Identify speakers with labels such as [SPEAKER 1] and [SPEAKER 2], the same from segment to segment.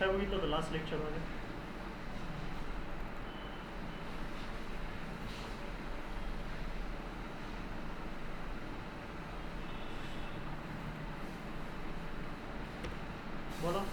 [SPEAKER 1] काय बघितलं होतं लास्ट लेक्चरमध्ये? बोला.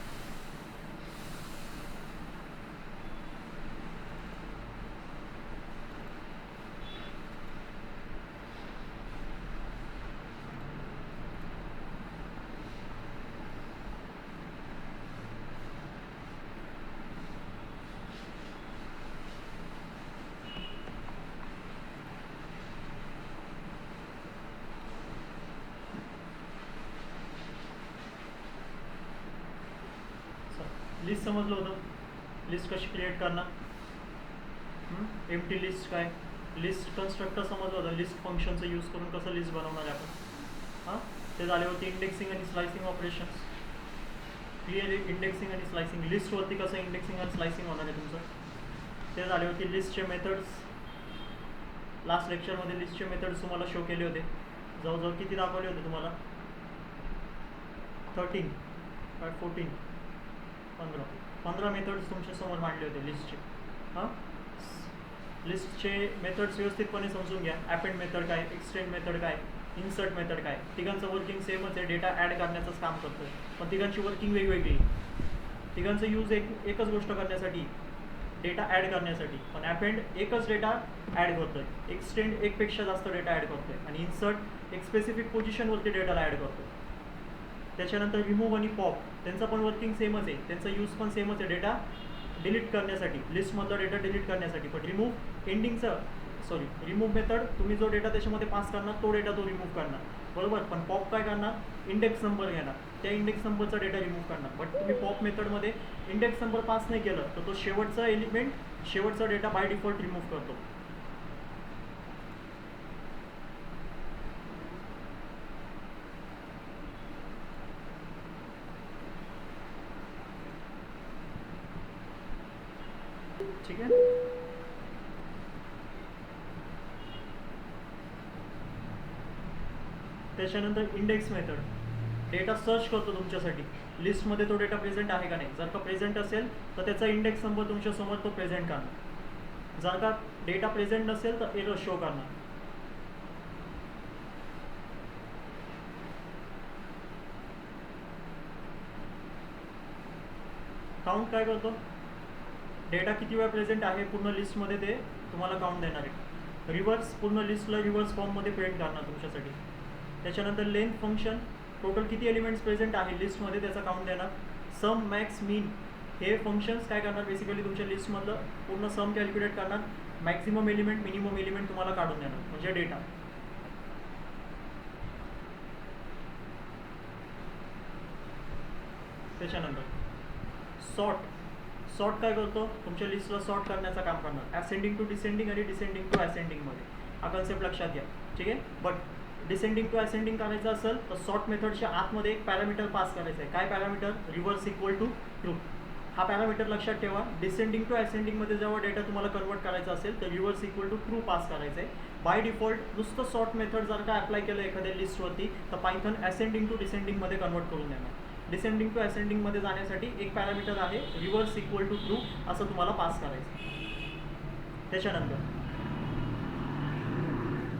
[SPEAKER 1] लिस्ट समजलं होतं? लिस्ट कशी क्रिएट करणार? एम्प्टी लिस्ट काय? लिस्ट कन्स्ट्रक्टर समजलं होतं? लिस्ट फंक्शनचं यूज करून कसं लिस्ट बनवणार आहे आपण? हां, ते झाले होते इंडेक्सिंग आणि स्लायसिंग ऑपरेशन्स. क्लिअर? इंडेक्सिंग आणि स्लायसिंग. लिस्टवरती कसं इंडेक्सिंग आणि स्लायसिंग होणार आहे तुमचं, ते झाले होते. लिस्टचे मेथड्स लास्ट लेक्चरमध्ये लिस्टचे मेथड्स तुम्हाला शो केले होते. जवळजवळ किती दाखवले होते तुम्हाला? 13 काय 14? 15 मेथड्स तुमच्यासमोर मांडले होते लिस्टचे. हां, लिस्टचे मेथड्स व्यवस्थितपणे समजून घ्या. ॲपेंड मेथड काय, एक्सटेंड मेथड काय, इन्सर्ट मेथड काय. तिघांचं वर्किंग सेमच आहे, डेटा ॲड करण्याचंच काम करतो आहे, पण तिघांची वर्किंग वेगवेगळी. तिघांचं यूज एकच गोष्ट करण्यासाठी, डेटा ॲड करण्यासाठी. पण ॲपेंड एकच डेटा ॲड करतो आहे, एक्सटेंड एकपेक्षा जास्त डेटा ॲड करतो आहे, आणि इन्सर्ट एक स्पेसिफिक पोझिशनवरती डेटाला ॲड करतो. त्याच्यानंतर रिमूव्ह आणि पॉप, त्यांचं पण वर्किंग सेमच आहे, त्यांचा यूज पण सेमच आहे, डेटा डिलीट करण्यासाठी, लिस्टमधला डेटा डिलीट करण्यासाठी. पण रिमूव्ह रिमूव्ह मेथड, तुम्ही जो डेटा त्याच्यामध्ये पास करणार तो डेटा तो रिमूव्ह करणार, बरोबर. पण पॉप काय करणार? इंडेक्स नंबर घेणार, त्या इंडेक्स नंबरचा डेटा रिमूव्ह करणार. बट तुम्ही पॉप मेथडमध्ये इंडेक्स नंबर पास नाही केलं तर तो शेवटचा एलिमेंट, शेवटचा डेटा बाय डिफॉल्ट रिमूव्ह करतो. ठीक आहे. त्याच्यानंतर इंडेक्स मेथड, डेटा सर्च करतो तुमच्यासाठी, लिस्टमध्ये तो डेटा प्रेझेंट आहे का नाही. जर का प्रेझेंट असेल तर त्याचा इंडेक्स नंबर तुमच्यासमोर तो प्रेझेंट करणार. जर का डेटा प्रेझेंट नसेल तर एरर शो करणार. काउंट काय करतो? डेटा किती वेळा प्रेझेंट आहे पूर्ण लिस्टमध्ये ते तुम्हाला काउंट देणार आहे. रिव्हर्स, पूर्ण लिस्टला रिव्हर्स फॉर्ममध्ये प्रिंट करणार तुमच्यासाठी. त्याच्यानंतर लेंथ फंक्शन, टोटल किती एलिमेंट्स प्रेझेंट आहे लिस्टमध्ये त्याचा काउंट देणार. सम, मॅक्स, मीन हे फंक्शन्स काय करणार? बेसिकली तुमच्या लिस्टमधलं पूर्ण सम कॅल्क्युलेट करणार, मॅक्झिमम एलिमेंट, मिनिमम एलिमेंट तुम्हाला काढून देणार, म्हणजे डेटा. त्याच्यानंतर सॉर्ट काय करतो? तुमच्या लिस्टला सॉर्ट करण्याचं काम करणार, असेंडिंग टू डिसेंडिंग आणि डिसेंडिंग टू असेंडिंगमध्ये. हा कन्सेप्ट लक्षात घ्या, ठीक आहे. बट डिसेंडिंग टू असेंडिंग करायचं असेल तर सॉर्ट मेथडच्या आतमध्ये एक पॅरामीटर पास करायचं आहे. काय parameter? Reverse equal to true. हा पॅरामीटर लक्षात ठेवा. डिसेंडिंग टू असेंडिंगमध्ये जेव्हा डेटा तुम्हाला कन्वर्ट करायचा असेल तर reverse equal to true pass करायचं आहे. बाय डिफॉल्ट नुसतं सॉर्ट मेथड जर का अप्लाय केलं एखाद्या लिस्टवरती तर पायथन असेंडिंग टू डिसेंडिंगमध्ये कन्वर्ट करून देणार. डिसेंडिंग टू असेंडिंगमध्ये जाण्यासाठी एक पॅरामीटर आहे, रिव्हर्स इक्वल टू ट्रू, असं तुम्हाला पास करायचं. त्याच्यानंतर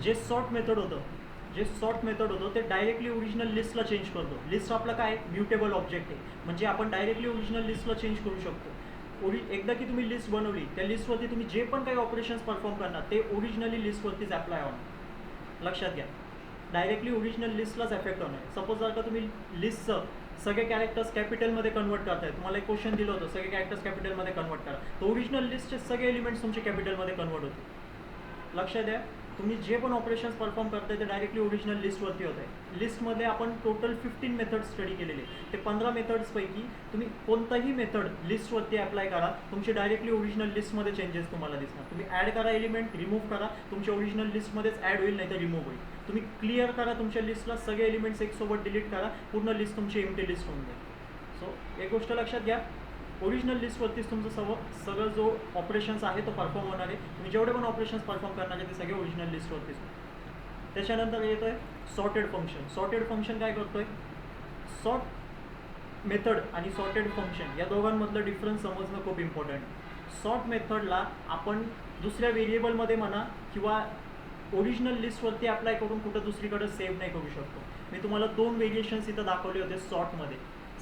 [SPEAKER 1] जे सॉर्ट मेथड होतं ते डायरेक्टली ओरिजिनल लिस्टला चेंज करतो. लिस्ट आपलं काय? म्युटेबल ऑब्जेक्ट आहे, म्हणजे आपण डायरेक्टली ओरिजिनल लिस्टला चेंज करू शकतो. एकदा की तुम्ही लिस्ट बनवली, त्या लिस्टवरती तुम्ही जे पण काही ऑपरेशन्स परफॉर्म करणार ते ओरिजिनली लिस्टवरतीच अप्लाय होणार. लक्षात घ्या, डायरेक्टली ओरिजिनल लिस्टलाच एफेक्ट होणार. सपोज जर का तुम्ही लिस्टचं सगळे कॅरेक्टर्स कॅपिटलमध्ये कन्वर्ट करताय, तुम्हाला एक क्वेश्चन दिलं होतं सगळे कॅरेक्टर्स कॅपिटलमध्ये कन्वर्ट करा, तर ओरिजिनल लिस्टचे सगळे एलिमेंट्स तुमचे कॅपिटलमध्ये कन्वर्ट होते. लक्षात द्या, तुम्ही जे पण ऑपरेशन्स परफॉर्म करताय ते डायरेक्टली ओरिजिनल लिस्टवरती होत आहे. लिस्टमध्ये आपण टोटल 15 मेथड्स स्टडी केलेले. ते 15 मेथड्सपैकी तुम्ही कोणताही मेथड लिस्टवरती अप्लाय करा, तुमचे डायरेक्टली ओरिजिनल लिस्टमध्ये चेंजेस तुम्हाला दिसणार. तुम्ही ॲड करा एलिमेंट, रिमूव्ह करा, तुमच्या ओरिजिनल लिस्टमध्येच ॲड होईल, नाही तर रिमूव्ह होईल. तुम्ही क्लिअर करा तुमच्या लिस्टला, सगळे एलिमेंट्स एकसोबत डिलीट करा, पूर्ण लिस्ट तुमची एम्प्टी लिस्ट होऊन जाईल. सो एक गोष्ट लक्षात घ्या, ओरिजिनल लिस्टवरतीच तुमचं सगळं जो ऑपरेशन्स आहे तो परफॉर्म होणार आहे. तुम्ही जेवढे पण ऑपरेशन्स परफॉर्म करणार आहे ते सगळे ओरिजिनल लिस्टवरतीच. त्याच्यानंतर येतो आहे सॉर्टेड फंक्शन. सॉर्टेड फंक्शन काय करतो आहे? मेथड आणि सॉर्टेड फंक्शन या दोघांमधलं डिफरन्स समजणं खूप इम्पॉर्टंट. सॉर्ट मेथडला आपण दुसऱ्या व्हेरिएबलमध्ये म्हणा किंवा ओरिजिनल लिस्टवरती अप्लाय करून कुठं दुसरीकडे सेव्ह नाही करू शकतो. मी तुम्हाला 2 व्हेरिएशन्स इथं दाखवले होते सॉर्टमध्ये.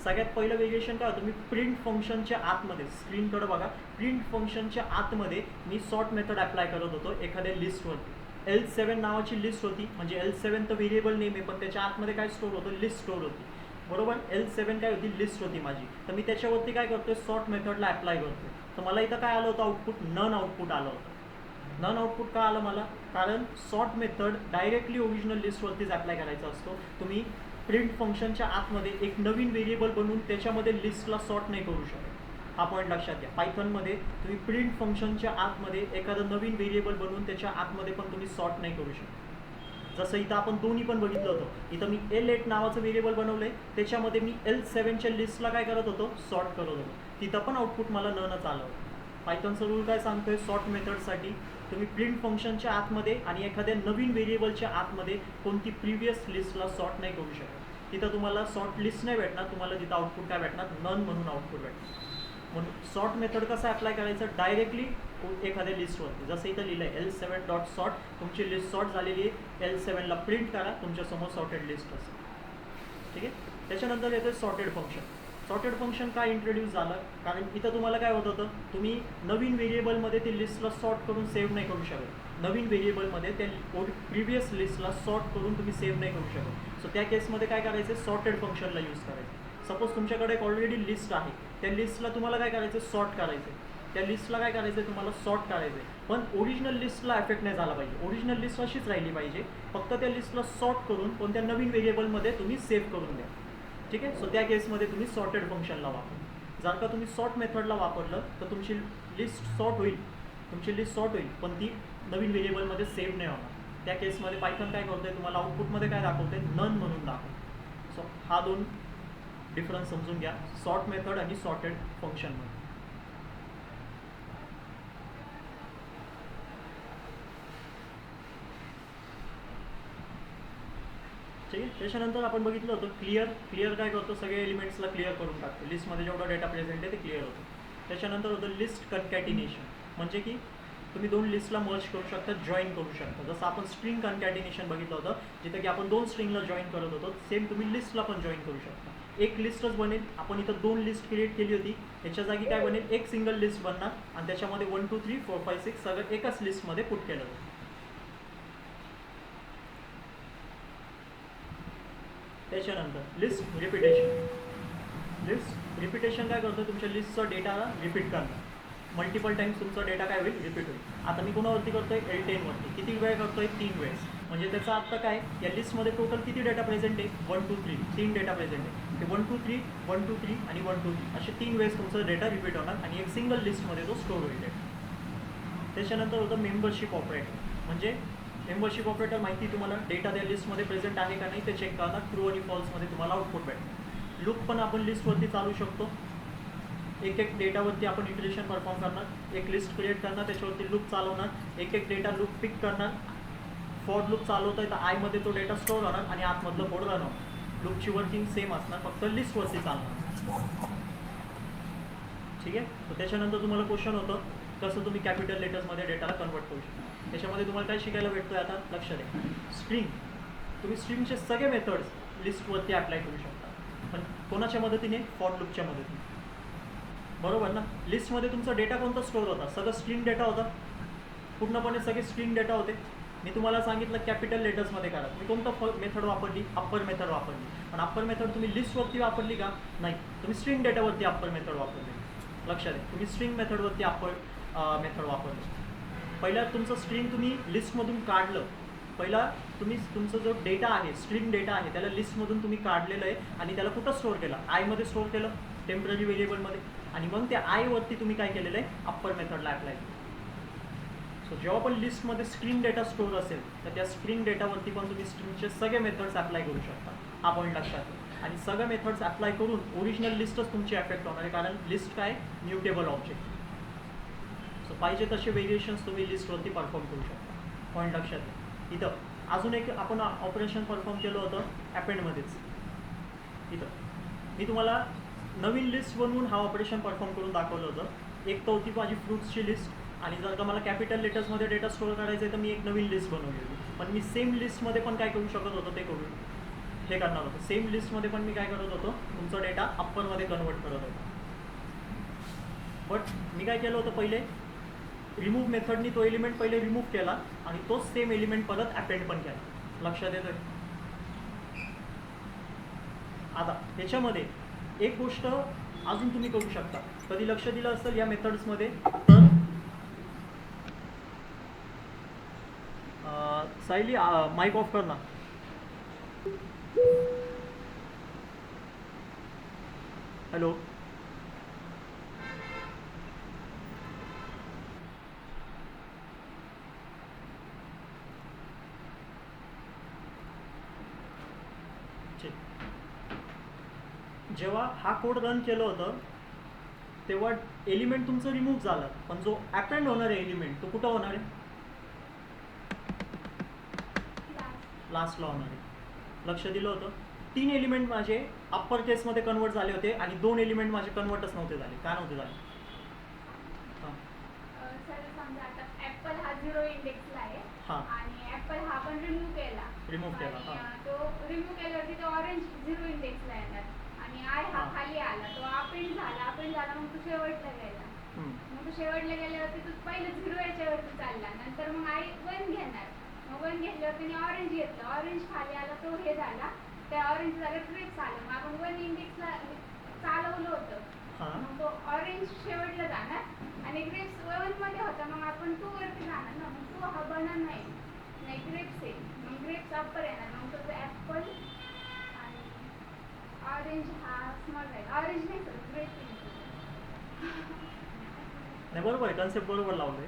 [SPEAKER 1] सगळ्यात पहिलं व्हेरिएशन काय होतं, मी प्रिंट फंक्शनच्या आतमध्ये, स्क्रीनकडे बघा, प्रिंट फंक्शनच्या आतमध्ये मी सॉर्ट मेथड अप्लाय करत होतो एखाद्या लिस्टवरती. L7 नावाची लिस्ट होती, म्हणजे L7 तर व्हेरिएबल नेम आहे, पण त्याच्या आतमध्ये काय स्टोर होतं, लिस्ट स्टोर होती. बरोबर, L7 काय होती, लिस्ट होती माझी. तर मी त्याच्यावरती काय करतोय, सॉर्ट मेथडला अप्लाय करतोय. तर मला इथं काय आलं होतं आउटपुट, नन आउटपुट आलं होतं. नन आउटपुट का आलं मला, कारण सॉर्ट मेथड डायरेक्टली ओरिजिनल लिस्टवरतीच अप्लाय करायचा असतो. तुम्ही प्रिंट फंक्शनच्या आतमध्ये एक नवीन व्हेरिएबल बनवून त्याच्यामध्ये लिस्टला सॉर्ट नाही करू शकत. हा पॉईंट लक्षात घ्या. पायथनमध्ये तुम्ही प्रिंट फंक्शनच्या आतमध्ये एखादं नवीन व्हेरिएबल बनवून त्याच्या आतमध्ये पण तुम्ही सॉर्ट नाही करू शकत. जसं इथं आपण दोन्ही पण बघितलं होतं. इथं मी L8 नावाचं व्हेरिएबल बनवलं आहे, त्याच्यामध्ये मी L7च्या लिस्टला काय करत होतो, सॉर्ट करत होतो. तिथं पण आउटपुट मला नच आलं होतं. पायथनचा रूल काय सांगतोय, सॉर्ट मेथडसाठी तुम्ही प्रिंट फंक्शनच्या आतमध्ये आणि एखाद्या नवीन व्हेरिएबलच्या आतमध्ये कोणती प्रिव्हियस लिस्टला सॉर्ट नाही करू शकत. तिथं तुम्हाला सॉर्ट लिस्ट नाही भेटणार, तुम्हाला तिथं आउटपुट काय भेटणार, नन म्हणून आउटपुट भेटणार. म्हणून सॉर्ट मेथड कसं अप्लाय करायचं, डायरेक्टली एखाद्या लिस्टवरती. जसं इथं लिहिलं आहे L7 डॉट सॉर्ट, तुमची लिस्ट सॉर्ट झालेली आहे, L7ला प्रिंट करा, तुमच्यासमोर सॉर्टेड लिस्ट असेल. ठीक आहे. त्याच्यानंतर येतं सॉर्टेड फंक्शन. सॉर्टेड फंक्शन काय इंट्रोड्यूस झालं, कारण इथं तुम्हाला काय होत होतं, तुम्ही नवीन व्हेरिएबलमध्ये ते लिस्टला सॉर्ट करून सेव्ह नाही करू शकत. नवीन व्हेरिएबलमध्ये त्या प्रिव्हियस लिस्टला सॉर्ट करून तुम्ही सेव्ह नाही करू शकत. सो त्या केसमध्ये काय करायचं, सॉर्टेड फंक्शनला यूज करायचं. सपोज तुमच्याकडे एक ऑलरेडी लिस्ट आहे, त्या लिस्टला तुम्हाला काय करायचं, सॉर्ट करायचं. त्या लिस्टला काय करायचं, तुम्हाला सॉर्ट करायचं आहे, पण ओरिजिनल लिस्टला अफेक्ट नाही झाला पाहिजे. ओरिजिनल लिस्ट अशीच राहिली पाहिजे, फक्त त्या लिस्टला सॉर्ट करून कोणत्या नवीन व्हेरिएबलमध्ये तुम्ही सेव्ह करून द्या. ठीक आहे. सो त्या केसमध्ये तुम्ही सॉर्टेड फंक्शनला वापरा. जर का तुम्ही सॉर्ट मेथडला वापरलं तर तुमची लिस्ट सॉर्ट होईल, पण ती नवीन व्हेरिएबलमध्ये सेव्ह नाही होणार. त्या केसमध्ये पायथन काय करतोय, तुम्हाला आउटपुटमध्ये काय दाखवतोय, नन म्हणून दाखवतो. सो हा 2 डिफरन्स समजून घ्या, सॉर्ट मेथड आणि सॉर्टेड फंक्शनमध्ये. ठीक आहे. त्याच्यानंतर आपण बघितलं होतं क्लिअर काय करतो, सगळे एलिमेंट्सला क्लिअर करून टाकतो. लिस्टमध्ये जेवढा डेटा प्रेझेंट आहे ते क्लिअर होतो. त्याच्यानंतर होतं लिस्ट कन्कॅटिनेशन, म्हणजे की तुम्ही 2 लिस्टला मर्ज करू शकता, जॉईन करू शकता. जसं आपण स्ट्रिंग कन्कॅटिनेशन बघितलं होतं, जिथं की आपण 2 स्ट्रिंगला जॉईन करत होतो, सेम तुम्ही लिस्टला पण जॉईन करू शकता. एक लिस्टच बनेल, आपण इथं 2 लिस्ट क्रिएट केली होती, त्याच्या जागी काय बनेल, एक सिंगल लिस्ट बनणार आणि त्याच्यामध्ये 1 2 3 4 5 6 सगळं एकाच लिस्टमध्ये पुट केलं होतं. त्याच्यानंतर लिस्ट रिपिटेशन काय करतो, तुमच्या लिस्टचा डेटा रिपीट करणार. मल्टिपल टाइम्स तुमचा डेटा काय होईल, रिपीट होईल. आता मी कोणावरती करतोय, L10 वरती. किती वेळ करतोय, 3 वेळेस. म्हणजे त्याचा अर्थ काय, या लिस्टमध्ये टोटल किती डेटा प्रेझेंट आहे, 1 2 3 3 डेटा प्रेझेंट आहे. ते 1 2 3 1 2 3 आणि 1 2 3 असे 3 वेळेस तुमचा डेटा रिपीट होणार आणि एक सिंगल लिस्टमध्ये तो स्टोर होईल डेटा. त्याच्यानंतर होतं मेंबरशिप ऑपरेटर, म्हणजे मेंबरशिप ऑपरेटर माहिती तुम्हाला, डेटा त्या लिस्टमध्ये प्रेझेंट आहे का नाही ते चेक करणार. ट्रू आणि फॉल्समध्ये तुम्हाला आउटपुट भेटणार. लूप पण आपण लिस्टवरती चालू शकतो. एक डेटावरती आपण इटरेशन परफॉर्म करणार, एक लिस्ट क्रिएट करणार, त्याच्यावरती लूप चालवणार, एक डेटा लूप पिक करणार. फॉर लूप चालवतोय तर आयमध्ये तो डेटा स्टोअर होणार आणि आतमधलं कोड रन होणार. लूपची वर्किंग सेम असणार, फक्त लिस्टवरती चालणार. ठीक आहे. तर त्याच्यानंतर तुम्हाला क्वेश्चन होतं, कसं तुम्ही कॅपिटल लेटर्समध्ये डेटाला कन्वर्ट करू शकता. त्याच्यामध्ये तुम्हाला काय शिकायला भेटतोय, आता लक्ष द्या. स्ट्रिंग, तुम्ही स्ट्रिंगचे सगळे मेथड्स लिस्टवरती अप्लाय करू शकता, पण कोणाच्या मदतीने, फॉर लूपच्या मदतीने. बरोबर ना. लिस्टमध्ये तुमचा डेटा कोणता स्टोअर होता, सगळं स्ट्रिंग डेटा होता, पूर्णपणे सगळे स्ट्रिंग डेटा होते. मी तुम्हाला सांगितलं कॅपिटल लेटर्समध्ये करा. मी कोणतं मेथड वापरली, अप्पर मेथड वापरली. पण अप्पर मेथड तुम्ही लिस्टवरती वापरली का, नाही, तुम्ही स्ट्रिंग डेटावरती अप्पर मेथड वापरली. लक्षात द्या, तुम्ही स्ट्रिंग मेथडवरती अप्पर मेथड वापरली. पहिला तुमचं स्ट्रिंग तुम्ही लिस्टमधून काढलं. पहिला तुम्ही तुमचा जो डेटा आहे, स्ट्रिंग डेटा आहे, त्याला लिस्टमधून तुम्ही काढलेलं आहे आणि त्याला कुठं स्टोअर केलं, आयमध्ये स्टोअर केलं, टेम्पररी व्हेरिएबलमध्ये. आणि मग त्या आयवरती तुम्ही काय केलेलं आहे, अप्पर मेथडला अप्लाय केलं. सो जेव्हा पण लिस्टमध्ये स्ट्रिंग डेटा स्टोअर असेल तर त्या स्ट्रिंग डेटावरती पण तुम्ही स्ट्रिंगचे सगळे मेथड्स अप्लाय करू शकता. हा पॉईंट लक्षात घ्या. आणि सगळे मेथड्स अप्लाय करून ओरिजिनल लिस्टच तुमची अफेक्ट होणार आहे, कारण लिस्ट काय, म्युटेबल ऑब्जेक्ट. सो पाहिजे तसे व्हेरिएशन्स तुम्ही लिस्टवरती परफॉर्म करू शकता. पॉईंट लक्षात घ्या. इथं अजून एक आपण ऑपरेशन परफॉर्म केलं होतं अपेंडमध्येच. इथं मी तुम्हाला नवीन लिस्ट बनवून हा ऑपरेशन परफॉर्म करून दाखवलं होतं. एक तर होती माझी फ्रुट्सची लिस्ट, आणि जर का मला कॅपिटल लेटर्समध्ये डेटा स्टोअर करायचा आहे तर मी एक नवीन लिस्ट बनवली होती. पण मी सेम लिस्टमध्ये पण काय करू शकत होतो ते करून हे करणार होतो. सेम लिस्टमध्ये पण मी काय करत होतो, तुमचा डेटा अप्परमध्ये कन्वर्ट करत होतो. बट मी काय केलं होतं, पहिले रिमूव्ह मेथडनी तो एलिमेंट पहिले रिमूव्ह केला आणि तोच सेम एलिमेंट परत अपेंड पण केला. लक्षात येतोय? आता त्याच्यामध्ये एक गोष्ट अजून तुम्ही करू शकता, कधी लक्ष दिलं असेल या मेथड्समध्ये, तर सायली माईक ऑफ कर ना. हॅलो. जेव्हा हा कोड रन केलं होतं तेव्हा एलिमेंट तुमचं रिमूव्ह झालं, पण जो अपेंड होणार आहे एलिमेंट तो कुठं होणार आहे? लास्टला होणार आहे. लक्ष दिलं होतं? 3 एलिमेंट माझे अप्पर केसमध्ये कन्वर्ट झाले होते आणि 2 एलिमेंट माझे कन्वर्टच नव्हते झाले. काय नव्हते झाले?
[SPEAKER 2] सर समजा आता ऍपल हा 0 इंडेक्सला आहे
[SPEAKER 1] हां.
[SPEAKER 2] आणि ऍपल हा पण रिमूव्ह केला. तो रिमूव्ह केल्यावरती तो ऑरेंज 0 इंडेक्सला येणार आणि आय हा खाली आला, तो अपेंड झाला मग तो शेवटला गेला. मग तो शेवटला गेल्यावरती तो पहिलं 0 याच्यावरती चालला, नंतर मग आय 1 घेणार. मग 1 घेतल्यावरती ऑरेंज घेतलं, ऑरेंज खाली आला, तो हे झाला, त्या ऑरेंज जागेत ग्रेप्स आलं. मग आपण 1 इंडेक्सला चालवलं होतं, मग तो ऑरेंज शेवटला जाणार आणि ग्रेप्स 1 मध्ये होता, मग आपण 2 वरती जाणार ना. मग 2 हा बनाना नाही ग्रेप्स आहे, मग ग्रेप्स अप्पर येणार. मग तो ऍपल आणि ऑरेंज हा स्मॉल राहील. ऑरेंज नाही सर, ग्रेप्स
[SPEAKER 1] नाही. बरोबर आहे, कन्सेप्ट बरोबर लावलंय.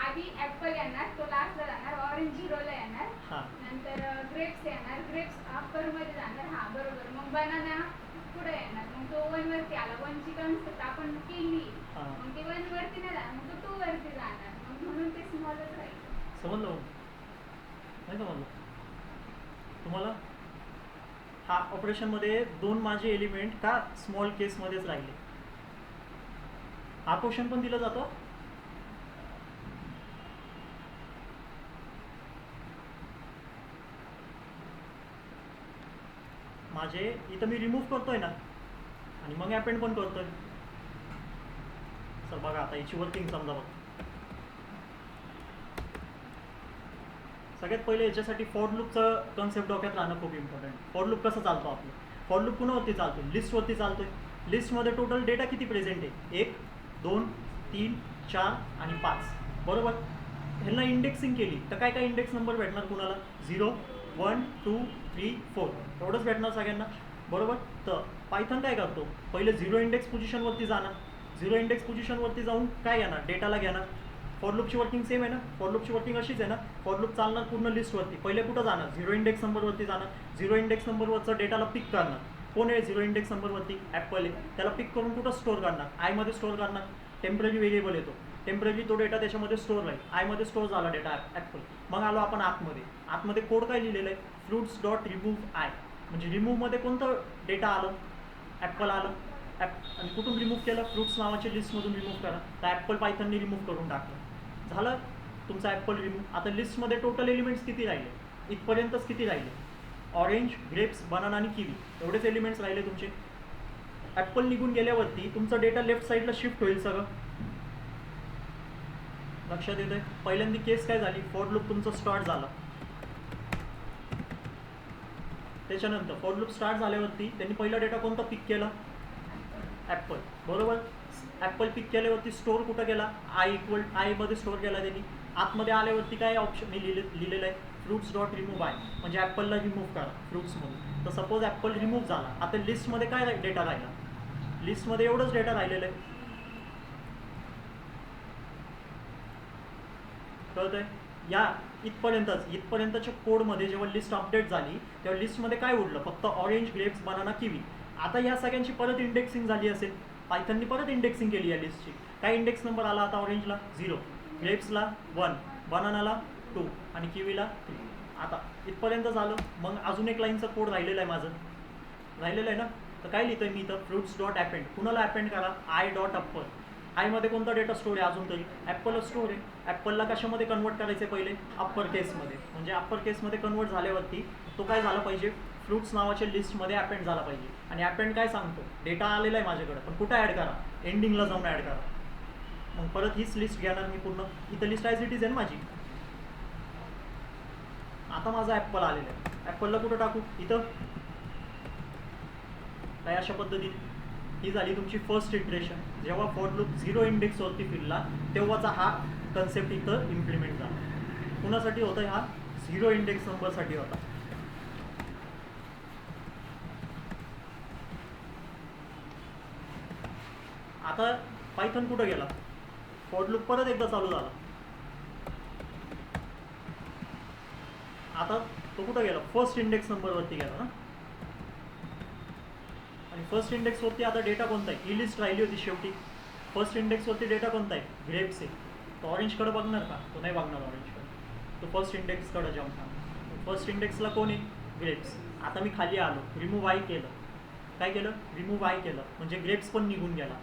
[SPEAKER 2] आधी ऍपल येणार, तो लास्टला जाणार, ऑरेंज 0ला येणार, नंतर ग्रेप्स येणार, ग्रेप्स अप्पर मध्ये जाणार. हा बरोबर. मग बनाना पुढे येणार, मग तो 1 वरती आला. 1 ची कन्सेप्ट आपण केली, मग ते 1 वरती नाही जाणार, मग तो 2 वरती जाणार. मग म्हणून ते स्मॉलच राहील.
[SPEAKER 1] समजलं? नाही समजलं तुम्हाला? हा ऑपरेशनमध्ये 2 माझे एलिमेंट का स्मॉल केसमध्येच राहिले? हा क्वेश्चन पण दिला जातो. माझे इथं मी रिमूव्ह करतोय ना आणि मग अपेंड पण करतोय. सर बघा आता याची वर्किंग समजा. बघ, सगळ्यात पहिले याच्यासाठी फॉर लूपचं कन्सेप्ट डोक्यात राहणं खूप इम्पॉर्टंट. फॉर लूप कसं चालतो आपलं? फॉर लूप कुणावरती चालतो? लिस्टवरती चालतोय. लिस्टमध्ये टोटल डेटा किती प्रेझेंट आहे? 1, 2, 3, 4 आणि 5. बरोबर. ह्यांना इंडेक्सिंग केली तर काय काय इंडेक्स नंबर भेटणार कुणाला? 0, 1, 2, 3, 4 एवढंच भेटणार सगळ्यांना. बरोबर. तर पायथन काय करतो? पहिले 0 इंडेक्स पोझिशनवरती जाणार. 0 इंडेक्स पोझिशनवरती जाऊन काय घेणार? डेटाला घेणार. फॉर लूपची वर्किंग सेम आहे ना? फॉर लूपची वर्किंग अशीच आहे ना? फॉर लूप चालणार पूर्ण लिस्टवरती. पहिले कुठं जाणार? 0 इंडेक्स नंबरवरती जाणार. 0 इंडेक्स नंबरवरचं डेटाला पिक करणार. कोण आहे 0 इंडेक्स नंबरवरती? ॲपल आहे. त्याला पिक करून कुठं स्टोअर करणार? आयमध्ये स्टोअर करणार. टेम्पररी व्हेरिएबल येतो, टेम्पररी तो डेटा त्याच्यामध्ये स्टोअर राहील. आयमध्ये स्टोअर झाला डेटा ॲपल. मग आलो आपण आतमध्ये कोड काय लिहिलेलं आहे? Fruits dot remove I. म्हणजे रिमूव्हमध्ये कोणतं डेटा आलं? ॲपल आलं. आणि कुठून रिमूव्ह केलं? फ्रुट्स नावाच्या लिस्टमधून रिमूव्ह करा. तर ॲपल पायथनने रिमूव्ह करून टाकलं. झालं तुमचा ॲपल रिमूव्ह. आता लिस्टमध्ये टोटल एलिमेंट्स किती राहिले? इथपर्यंतच किती राहिले? ऑरेंज, ग्रेप्स, बनाना आणि किवी एवढेच एलिमेंट्स राहिले तुमचे. ॲपल निघून गेल्यावरती तुमचा डेटा लेफ्ट साईडला शिफ्ट होईल सगळं. लक्षात येतंय? पहिल्यांदा केस काय झाली? फॉर लूप तुमचं स्टार्ट झालं. त्याच्यानंतर फॉर लूप स्टार्ट झाल्यावरती त्यांनी पहिला डेटा कोणता पिक केला? ॲपल. बरोबर. ॲपल पिक केल्यावरती स्टोअर कुठं केला? आय मध्ये स्टोअर केला त्यांनी. आतमध्ये आल्यावरती काय ऑप्शन मी लिहिलेलं आहे? Fruits dot remove I. म्हणजे ॲपलला रिमूव्ह करा फ्रुट्समधून. तर सपोज ॲपल रिमूव्ह झाला. आता लिस्टमध्ये काय डेटा राहिला? लिस्टमध्ये एवढंच डेटा राहिलेलं आहे. कळतंय? या इथपर्यंतच्या कोडमध्ये जेव्हा लिस्ट अपडेट झाली तेव्हा लिस्टमध्ये काय उरलं? फक्त ऑरेंज, ग्रेप्स, बनाना, किवी. आता या सगळ्यांची परत इंडेक्सिंग झाली असेल. पायथननी परत इंडेक्सिंग केली या लिस्टची. काय इंडेक्स नंबर आला आता? ऑरेंजला 0, ग्रेप्सला 1, बनानाला 2 आणि किवीला 3. आता इथपर्यंत झालं. मग अजून एक लाईनचा कोड राहिलेला आहे माझं. राहिलेलं आहे ना? तर काय लिहितोय मी इथं फ्रुट्स डॉट अपेंड. कुणाला अपेंड करा? I dot apple. आयमध्ये कोणता डेटा स्टोर आहे अजून तरी? ॲपलच स्टोर आहे. ॲपलला कशामध्ये कन्वर्ट करायचं आहे पहिले? अप्पर केसमध्ये. म्हणजे अप्पर केसमध्ये कन्वर्ट झाल्यावरती तो काय झाला पाहिजे? फ्रुट्स नावाच्या लिस्टमध्ये अपेंड झाला पाहिजे. आणि अपेंड काय सांगतो? डेटा आलेला आहे माझ्याकडे, पण कुठं ॲड करा? एंडिंगला जाऊन ॲड करा. मग परत हीच लिस्ट घेणार मी पूर्ण. इथं लिस्ट ॲज इट इज आहे ना माझी. आता माझा ॲपल आलेला आहे. ॲपलला कुठं टाकू? इथं. काय अशा पद्धतीने ही झाली तुमची फर्स्ट इटरेशन. जेव्हा फॉर लूप 0 इंडेक्सवरती फिरला तेव्हाचा हा कन्सेप्ट इथं इम्प्लिमेंट झाला. कुणासाठी होता? हा 0 इंडेक्स नंबरसाठी होता. आता पायथन कुठं गेला? फॉर लूप परत एकदा चालू झाला. आता तो कुठं गेला? फर्स्ट इंडेक्स नंबरवरती गेला ना. आणि फर्स्ट इंडेक्सवरती आता डेटा कोणता आहे? ही लिस्ट राहिली होती शेवटी. फर्स्ट इंडेक्सवरती डेटा कोणता आहे? ग्रेप्स आहे. तो ऑरेंजकडे बघणार का? तो नाही बघणार ऑरेंजकडे. तो फर्स्ट इंडेक्सकडे जाऊन थांबणार. फर्स्ट इंडेक्सला कोण आहे? ग्रेप्स. आता मी खाली आलो, रिमूव्ह आय केलं. काय केलं? रिमूव्ह आय केलं. म्हणजे ग्रेप्स पण निघून गेला.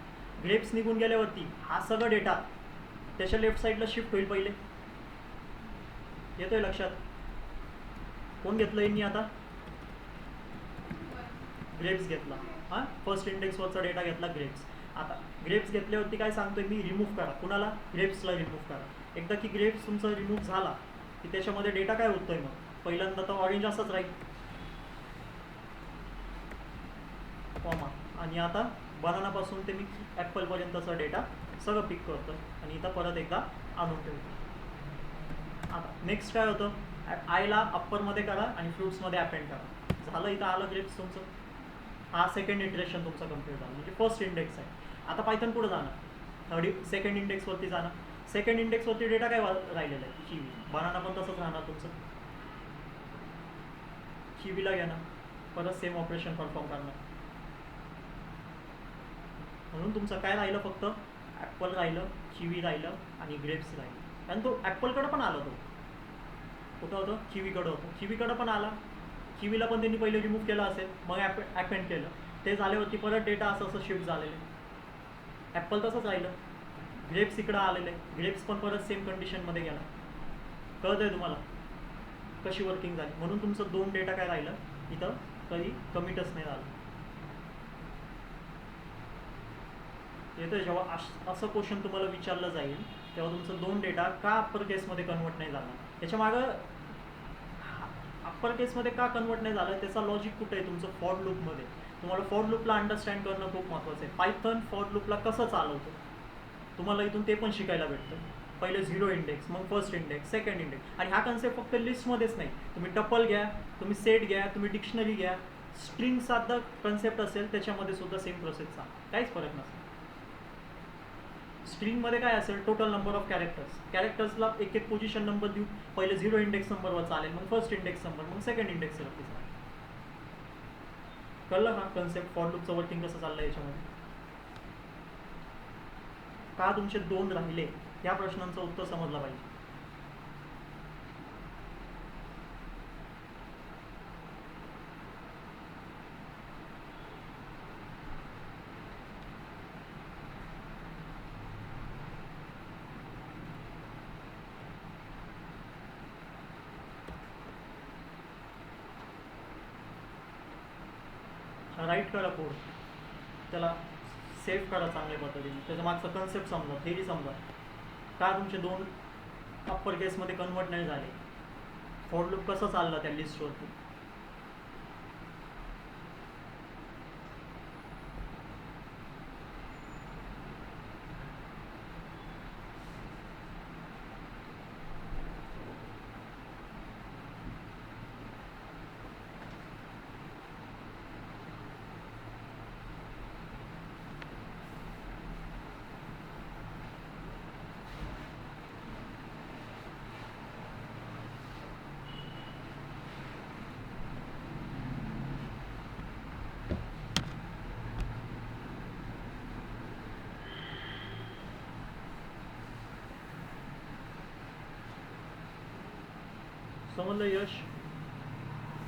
[SPEAKER 1] ग्रेप्स निघून गेल्यावरती हा सगळा डेटा त्याच्या लेफ्ट साईडला शिफ्ट होईल पहिले. येतोय लक्षात? कोण घेतलं यांनी आता? ग्रेप्स घेतला. हां, फर्स्ट इंडेक्सवरचा डेटा घेतला ग्रेप्स. आता ग्रेप्स घेतल्यावरती काय सांगतोय मी? रिमूव्ह करा. कुणाला? ग्रेप्सला रिमूव्ह करा. एकदा की ग्रेप्स तुमचा रिमूव्ह झाला की त्याच्यामध्ये डेटा काय होतोय मग? पहिल्यांदा तर ऑरेंज असंच राहील, कॉमा. आणि आता बनानापासून ते मी ॲपलपर्यंतचा डेटा सगळं पिक करतो आणि इथं परत एकदा आणून ठेवतो. आता नेक्स्ट काय होतं? आयला अप्परमध्ये करा आणि फ्रुट्समध्ये अपेंड करा. झालं, इथं आलं ग्रेप्स तुमचं. हा सेकंड इटरेशन तुमचा कम्प्लीट झाला. म्हणजे फर्स्ट इंडेक्स आहे. आता पायथन पुढे जाणार, सेकंड इंडेक्सवरती जाणार. सेकंड इंडेक्सवरती डेटा काय राहिलेला आहे? किवी. बनाना पण तसंच राहणार तुमचं. किवीला घ्या ना, परत सेम ऑपरेशन परफॉर्म करणार. म्हणून तुमचं काय राहिलं? फक्त ॲपल राहिलं, किवी राहिलं आणि ग्रेप्स राहिलं. आणि तो ॲपलकडं पण आला. तो कुठं होतं? किवीकडं होतं. किवीकडं पण आला. किवीला पण त्यांनी पहिले रिमूव्ह केलं असेल, मग अपेंड केलं. ते झाल्यावरती परत डेटा असं शिफ्ट झालेलं आहे. ॲपल तसंच राहिलं. ग्रेप्स इकडं आलेले. ग्रेप्स पण परत सेम कंडिशनमध्ये गेला. कळत आहे तुम्हाला कशी वर्किंग झाली? म्हणून तुमचं 2 डेटा काय राहिलं इथं? कधी कमिटच नाही झालं. येतं जेव्हा असं क्वेश्चन तुम्हाला विचारलं जाईल तेव्हा तुमचं 2 डेटा का अप्पर केसमध्ये कन्वर्ट नाही झाला? त्याच्या मागं अप्पर केसमध्ये का कन्वर्ट नाही झालं त्याचा लॉजिक कुठं आहे? तुमचं फॉर लूपमध्ये. तुम्हाला फॉर लूपला अंडरस्टँड करणं खूप महत्त्वाचं आहे. पायथन फॉर लूपला कसं चालवतं तुम्हाला इथून ते पण शिकायला भेटतं. पहिले 0 इंडेक्स, मग फर्स्ट इंडेक्स, सेकंड इंडेक्स. आणि हा कन्सेप्ट फक्त लिस्टमध्येच नाही. तुम्ही टपल घ्या, तुम्ही सेट घ्या, तुम्ही डिक्शनरी घ्या, स्ट्रिंग साधा कन्सेप्ट असेल त्याच्यामध्ये सुद्धा सेम प्रोसेसचा काहीच फरक नसेल. स्ट्रिंगमध्ये काय असेल? Total number of characters. कॅरेक्टर्सला एक एक पोझिशन नंबर देऊ. पहिले 0 इंडेक्स नंबरवर चालेल, मग फर्स्ट इंडेक्स नंबर, मग सेकंड इंडेक्स नंबर. कळलं का कन्सेप्ट? फॉर लूपचं वर्किंग कसं चाललं याच्यामध्ये? का तुमचे 2 राहिले या प्रश्नांचं उत्तर समजलं पाहिजे. राईट करा कोड, त्याला सेव्ह करा चांगल्या पद्धतीने. त्याच्या मागचा कन्सेप्ट समजा, थेरी समजा. का तुमचे 2 अप्पर केसमध्ये कन्वर्ट नाही झाले? फॉर लूप कसं चाललं त्या लिस्टवरती? समजलं यश?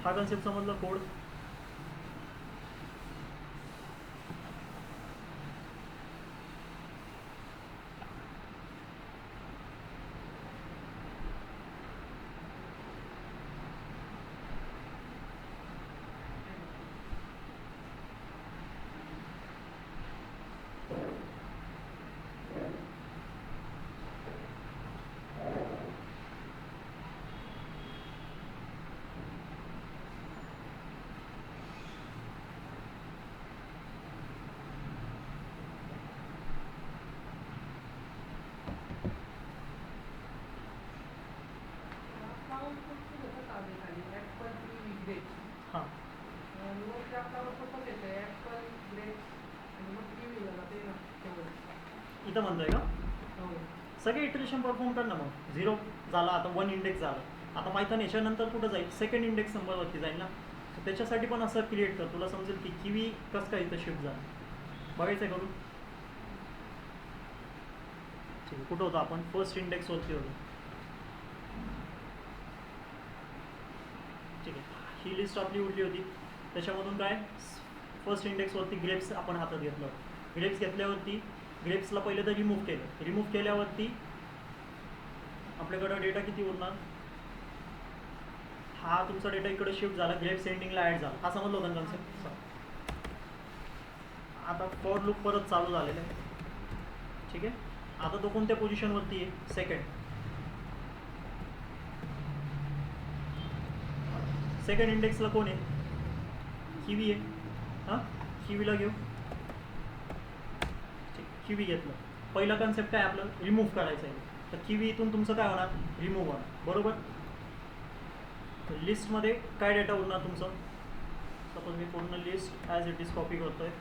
[SPEAKER 1] हा कन्सेप्ट समजला कोड? हां इथं म्हणतोय का सगळे इटरेशन परफॉर्म कर ना मग 0 झाला आता 1 इंडेक्स झालं आता पायथन याच्यानंतर कुठं जाईल सेकंड इंडेक्स नंबरवरती जाईल ना तर त्याच्यासाठी पण असं क्रिएट कर तुला समजेल की किवी कसं काय इथं शिफ्ट झालं बघायचं आहे करून ठीक आहे कुठं होतं आपण फर्स्ट इंडेक्सवरती होतो ठीक आहे ही लिस्ट आपली उरली होती त्याच्यामधून काय फर्स्ट इंडेक्सवरती ग्रेप्स आपण हातात घेतलं ग्रेप्स घेतल्यावरती ग्रेप्सला पहिले तर रिमूव्ह केल्यावरती आपल्याकडं डेटा किती उरणार हा तुमचा डेटा इकडे शिफ्ट झाला ग्रेप्स एंडिंगला ॲड झाला हा समजलं होता कन्सेप्ट आता फॉर लूप परत चालू झालेला आहे ठीक आहे आता तो कोणत्या पोझिशनवरती आहे सेकंड इंडेक्सला कोण आहे किवी आहे हां किवीला घेऊ किवी घेतलं पहिला कन्सेप्ट काय आपलं रिमूव्ह करायचं आहे तर किवी इथून तुमचं काय होणार रिमूव्ह होणार बरोबर लिस्टमध्ये काय डेटा उरणार तुमचं सपोज मी पूर्ण list as it is copy करतो आहे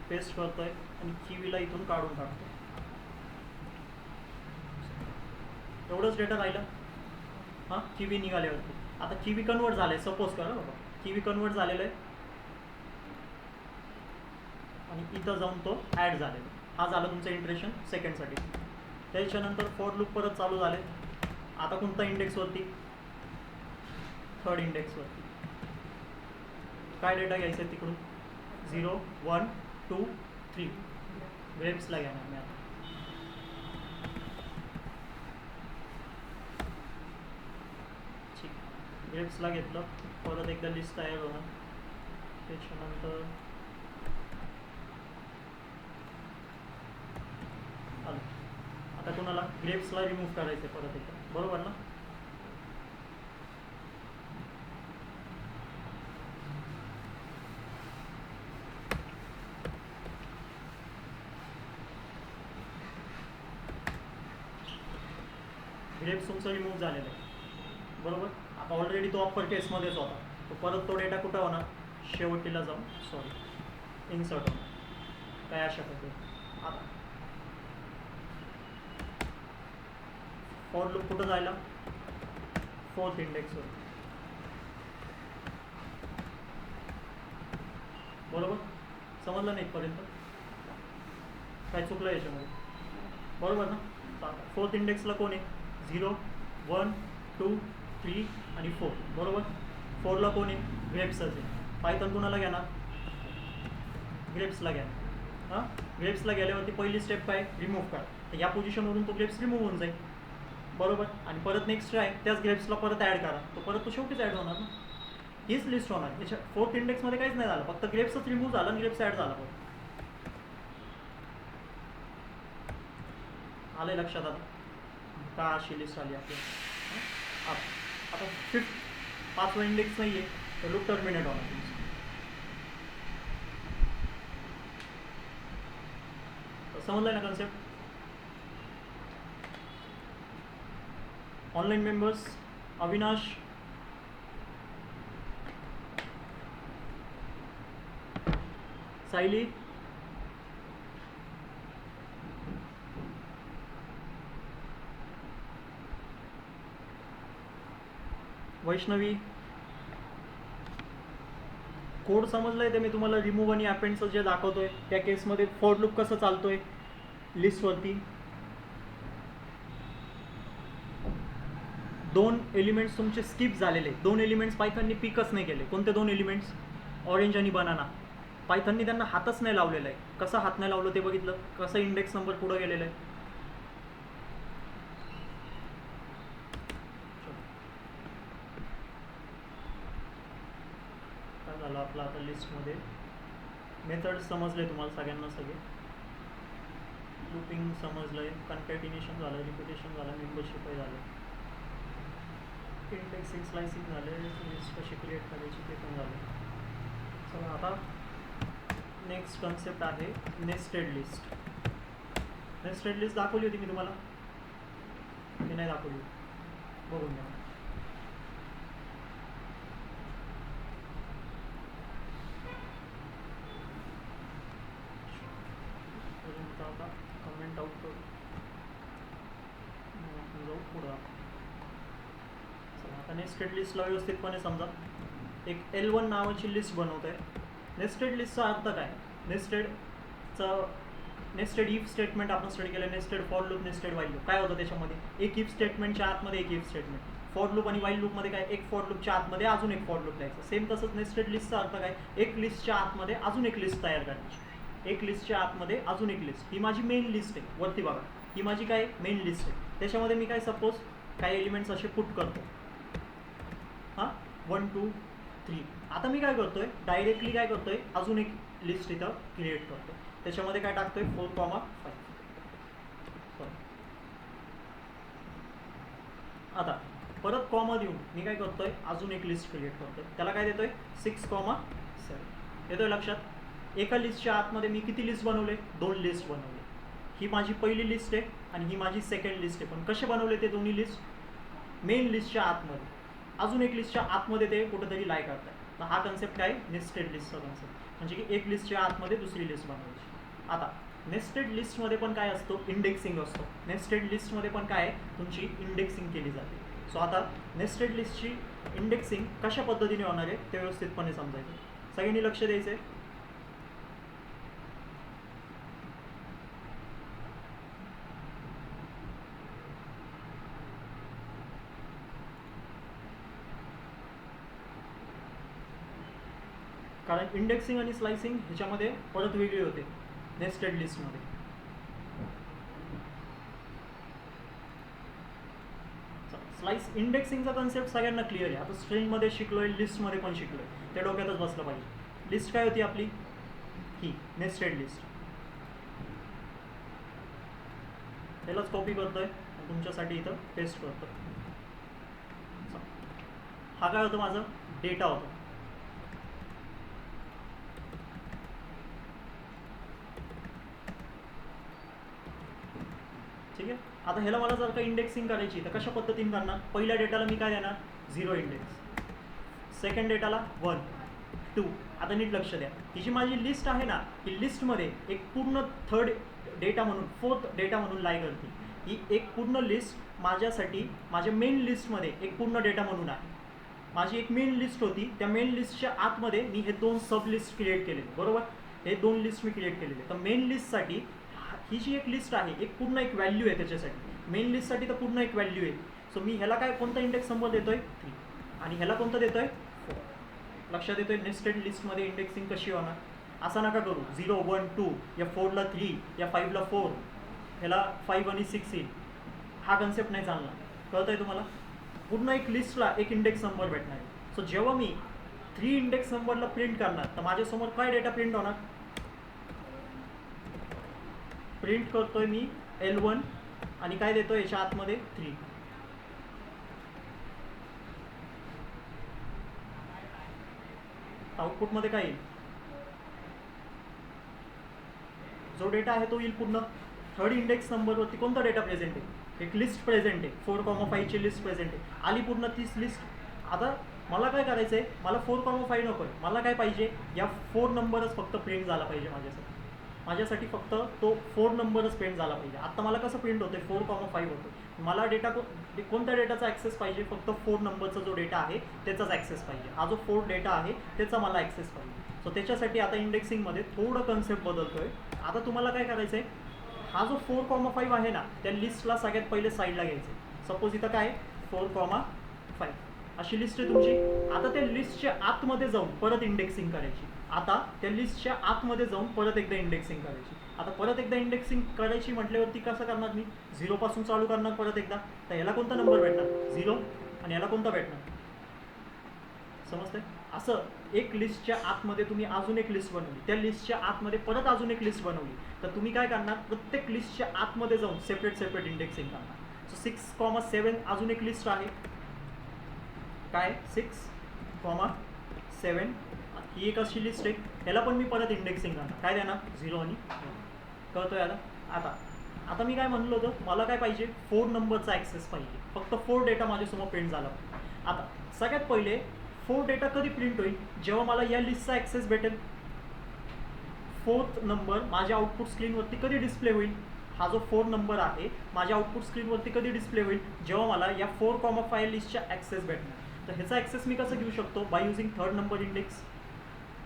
[SPEAKER 1] पेस्ट करतो आहे आणि किवीला इथून काढून टाकतो एवढंच डेटा राहिलं हां किवी निघाल्यावरती आता किवी कन्वर्ट झालं आहे सपोज करा बाबा किवी कन्वर्ट झालेलं आहे आणि इथं जाऊन तो ॲड झालेला हा झाला तुमचं इंटरेशन सेकंडसाठी त्याच्यानंतर फॉर लूप परत चालू झाले आता कोणता इंडेक्सवरती थर्ड इंडेक्सवरती काय डेटा घ्यायचा आहे तिकडून 0 1 2 3 ग्रेप्सला घेणार मी आता ठीक ग्रेप्सला घेतलं परत एकदा लिस्ट तयार होणार त्याच्यानंतर आलं आता कोणाला ग्रेप्सला रिमूव्ह करायचं आहे परत एकदा बरोबर ना ग्रेप्स तुमचा रिमूव्ह झालेला आहे बरोबर आता ऑलरेडी तो अप्पर केसमध्येच होता तो परत तो डेटा कुठं होणार शेवटीला जाऊन सॉरी इन्सर्ट होणार काय अशा पद्धतीने आता फॉर लूप कुठं जायला फोर्थ इंडेक्सवर बरोबर समजलं नाही इथपर्यंत काय चुकलं याच्यामध्ये बरोबर ना फोर्थ इंडेक्सला कोण आहे 0 1 2 3 आणि 4 बरोबर 4ला कोण आहे ग्रेप्सच आहे पायथन कोणाला घेणार ग्रेप्सला घेणार हां ग्रेप्सला गेल्यावरती पहिली स्टेप काय रिमूव्ह करा तर या पोझिशनवरून तो ग्रेप्स रिमूव्ह होऊन जाईल बरोबर आणि परत नेक्स्ट आहे त्याच ग्रेप्सला परत ॲड करा तो परत तो शेवटीच ॲड होणार ना हीच लिस्ट होणार त्याच्या फोर्थ इंडेक्समध्ये काहीच नाही झालं फक्त ग्रेप्सच रिमूव्ह झालं आणि ग्रेप्स ॲड झाला परत आलं लक्षात आता का अशी लिस्ट आली आपल्या आता फिफ्थ 5वा इंडेक्स नाही आहे तर लूप टर्मिनेट होणार तुमचं समजलं ना concept online members Avinash Sayali Vaishnavi code समजलंय ते मी तुम्हाला रिमूव्ह आणि अपेंडचं जे दाखवतोय त्या केसमध्ये फॉर लूप कसं चालतोय लिस्टवरती 2 एलिमेंट्स तुमचे स्किप झालेले 2 एलिमेंट्स पायथननी पिकच नाही केले कोणते 2 एलिमेंट्स ऑरेंज आणि बनाना पायथननी त्यांना हातच नाही लावलेला आहे कसं हात नाही लावलं ते बघितलं कसं इंडेक्स नंबर पुढं गेलेलं आहे काय झालं आपलं आता लिस्टमध्ये मेथड समजले तुम्हाला सगळ्यांना सगळे लूपिंग समजलंय कन्कॅटिनेशन झालं रिपिटेशन झालं मेंबरशिपही झालं इंडेक्सिंग स्लायसिंग झाले लिस्ट कशी क्रिएट करायची ते पण झालं चला आता नेक्स्ट कन्सेप्ट आहे नेस्टेड लिस्ट दाखवली होती मी तुम्हाला की नाही दाखवली बघून घ्या. आता कमेंट आउट करू, जाऊ पुढं. चला आता नेस्टेड लिस्टला व्यवस्थितपणे समजा. एक L1 नावाची लिस्ट बनवत आहे. नेस्टेड लिस्टचा अर्थ काय? नेस्टेड इफ स्टेटमेंट आपण स्टडी केलं. Nested for loop, nested while loop. काय होतं त्याच्यामध्ये? एक इफ स्टेटमेंटच्या आतमध्ये एक इफ स्टेटमेंट. फॉर लूप आणि वाईल लूपमध्ये काय? एक फॉर लूपच्या आतमध्ये अजून एक फॉर लूप द्यायचं. सेम तसंच नेस्टेड लिस्टचा अर्थ काय? एक लिस्टच्या आतमध्ये अजून एक लिस्ट तयार करायची. एक लिस्टच्या आतमध्ये अजून एक लिस्ट. ही माझी मेन लिस्ट आहे. वरती बघा, ही माझी काय मेन लिस्ट आहे. त्याच्यामध्ये मी काय सपोज काही एलिमेंट्स असे पुट करतो. हां 1 2 3. आता मी काय करतोय? डायरेक्टली काय करतोय? अजून एक लिस्ट इथं क्रिएट करतो. त्याच्यामध्ये काय टाकतोय? 4,5. आता परत कॉमा देऊन मी काय करतोय? अजून एक लिस्ट क्रिएट करतोय. त्याला काय देतोय? 6,7. येतोय लक्षात? एका लिस्टच्या आतमध्ये मी किती लिस्ट बनवले? 2 लिस्ट बनवले. ही माझी पहिली लिस्ट आहे आणि ही माझी सेकंड लिस्ट आहे. पण कसे बनवले ते दोन्ही लिस्ट? मेन लिस्टच्या आतमध्ये अजून एक लिस्टच्या आतमध्ये ते कुठेतरी लाय करतात. तर हा कन्सेप्ट काय? नेस्टेड लिस्टचा कन्सेप्ट. म्हणजे की एक लिस्टच्या आतमध्ये दुसरी लिस्ट बनवायची. आता नेस्टेड लिस्टमध्ये पण काय असतो? इंडेक्सिंग असतो. नेस्टेड लिस्टमध्ये पण काय आहे? तुमची इंडेक्सिंग केली जाते. सो आता नेस्टेड लिस्टची इंडेक्सिंग कशा पद्धतीने होणार आहे ते व्यवस्थितपणे समजायचं. सगळ्यांनी लक्ष द्यायचं आहे. कारण इंडेक्सिंग आणि स्लाइसिंग ह्याच्यामध्ये परत वेगळी होते नेस्टेड लिस्टमध्ये. स्लाइस इंडेक्सिंगचा कन्सेप्ट सगळ्यांना क्लिअर आहे. आता स्ट्रिंगमध्ये शिकलोय, लिस्टमध्ये पण शिकलोय, ते डोक्यातच बसलं पाहिजे. लिस्ट काय होती आपली? ही नेस्टेड लिस्ट. त्यालाच कॉपी करतोय आणि तुमच्यासाठी इथं पेस्ट करतोय. हा काय होतं? माझं डेटा होतं. ठीक आहे. आता ह्याला मला जर का इंडेक्सिंग करायची तर कशा पद्धतीने करणार? पहिल्या डेटाला मी काय देणार? 0 इंडेक्स. सेकंड डेटाला 1 2. आता नीट लक्ष द्या. ही जी माझी लिस्ट आहे ना, ही लिस्टमध्ये एक पूर्ण थर्ड डेटा म्हणून, फोर्थ डेटा म्हणून लाय करते. ही एक पूर्ण लिस्ट माझ्यासाठी माझ्या मेन लिस्टमध्ये एक पूर्ण डेटा म्हणून आहे. माझी एक मेन लिस्ट होती. त्या मेन लिस्टच्या आतमध्ये मी हे 2 सब लिस्ट क्रिएट केलेले. बरोबर? हे 2 लिस्ट मी क्रिएट केलेले. तर मेन लिस्टसाठी ही जी एक लिस्ट आहे एक पूर्ण एक व्हॅल्यू आहे. त्याच्यासाठी मेन लिस्टसाठी तर पूर्ण एक व्हॅल्यू आहे. सो मी ह्याला काय कोणता इंडेक्स नंबर देतोय? 3. आणि ह्याला कोणता देतोय? 4. लक्षात येतोय नेस्टेड लिस्टमध्ये इंडेक्सिंग कशी होणार? असं नका करू 0 1 2 या 4ला 3 या 5ला 4 ह्याला 5 आणि 6 येईल. हा कन्सेप्ट नाही चालणार. कळत आहे तुम्हाला? पूर्ण एक लिस्टला एक इंडेक्स नंबर भेटणार आहे. सो जेव्हा मी 3 इंडेक्स नंबरला प्रिंट करणार तर माझ्यासमोर काय डेटा प्रिंट होणार? प्रिंट करतोय मी L1 आणि काय देतोय याच्या आतमध्ये? 3. आउटपुटमध्ये काय येईल? जो डेटा आहे तो येईल पूर्ण. थर्ड इंडेक्स नंबरवरती कोणता डेटा प्रेझेंट आहे? एक लिस्ट प्रेझेंट आहे. 4,5 ची लिस्ट प्रेझेंट आहे. आली पूर्ण 30 लिस्ट. आता मला काय करायचं आहे? मला 4,5 नको आहे. मला काय पाहिजे? या 4 नंबरच फक्त प्रिंट झाला पाहिजे माझ्यासाठी फक्त तो 4 नंबरच प्रिंट झाला पाहिजे. आता मला कसं प्रिंट होतं? 4,5 होतं. मला डेटा कोणत्या डेटाचा ॲक्सेस पाहिजे? फक्त 4 नंबरचा जो डेटा आहे त्याचाच ॲक्सेस पाहिजे. हा जो 4 डेटा आहे त्याचा मला ॲक्सेस पाहिजे. सो त्याच्यासाठी आता इंडेक्सिंगमध्ये थोडं कन्सेप्ट बदलतोय. आता तुम्हाला काय करायचं आहे? हा जो 4,5 आहे ना, त्या लिस्टला सगळ्यात पहिले साईडला घ्यायचं आहे. सपोज इथं काय 4,5 अशी लिस्ट आहे तुमची. आता त्या लिस्टच्या आतमध्ये जाऊन परत इंडेक्सिंग करायची. आता त्या लिस्टच्या आतमध्ये जाऊन परत एकदा इंडेक्सिंग करायची. आता परत एकदा इंडेक्सिंग करायची म्हटल्यावरती कसं करणार मी? 0 पासून चालू करणार परत एकदा. तर ह्याला कोणता नंबर भेटणार? 0. आणि ह्याला कोणता भेटणार? समजतंय? असं एक लिस्टच्या आतमध्ये तुम्ही अजून एक लिस्ट बनवली, त्या लिस्टच्या आतमध्ये परत अजून एक लिस्ट बनवली, तर तुम्ही काय करणार? प्रत्येक लिस्टच्या आतमध्ये जाऊन सेपरेट इंडेक्सिंग करणार. सो 6,7 अजून एक लिस्ट आहे. काय? 6,7 ही एक अशी लिस्ट आहे. ह्याला पण मी परत इंडेक्सिंग करणार. काय देणार? 0 आणि 1. कळतोय आता? आता मी काय म्हणलो होतं? मला काय पाहिजे? 4 नंबरचा ॲक्सेस पाहिजे. फक्त 4 डेटा माझ्यासमोर प्रिंट झाला. आता सगळ्यात पहिले 4 डेटा कधी प्रिंट होईल, जेव्हा मला या लिस्टचा ॲक्सेस भेटेल. 4th नंबर माझ्या आउटपुट स्क्रीनवरती कधी डिस्प्ले होईल, हा जो 4 नंबर आहे माझ्या आउटपुट स्क्रीनवरती कधी डिस्प्ले होईल, जेव्हा मला या 4,5 लिस्टच्या ॲक्सेस भेटणार. तर ह्याचा ॲक्सेस मी कसं घेऊ शकतो, by using 3rd number index.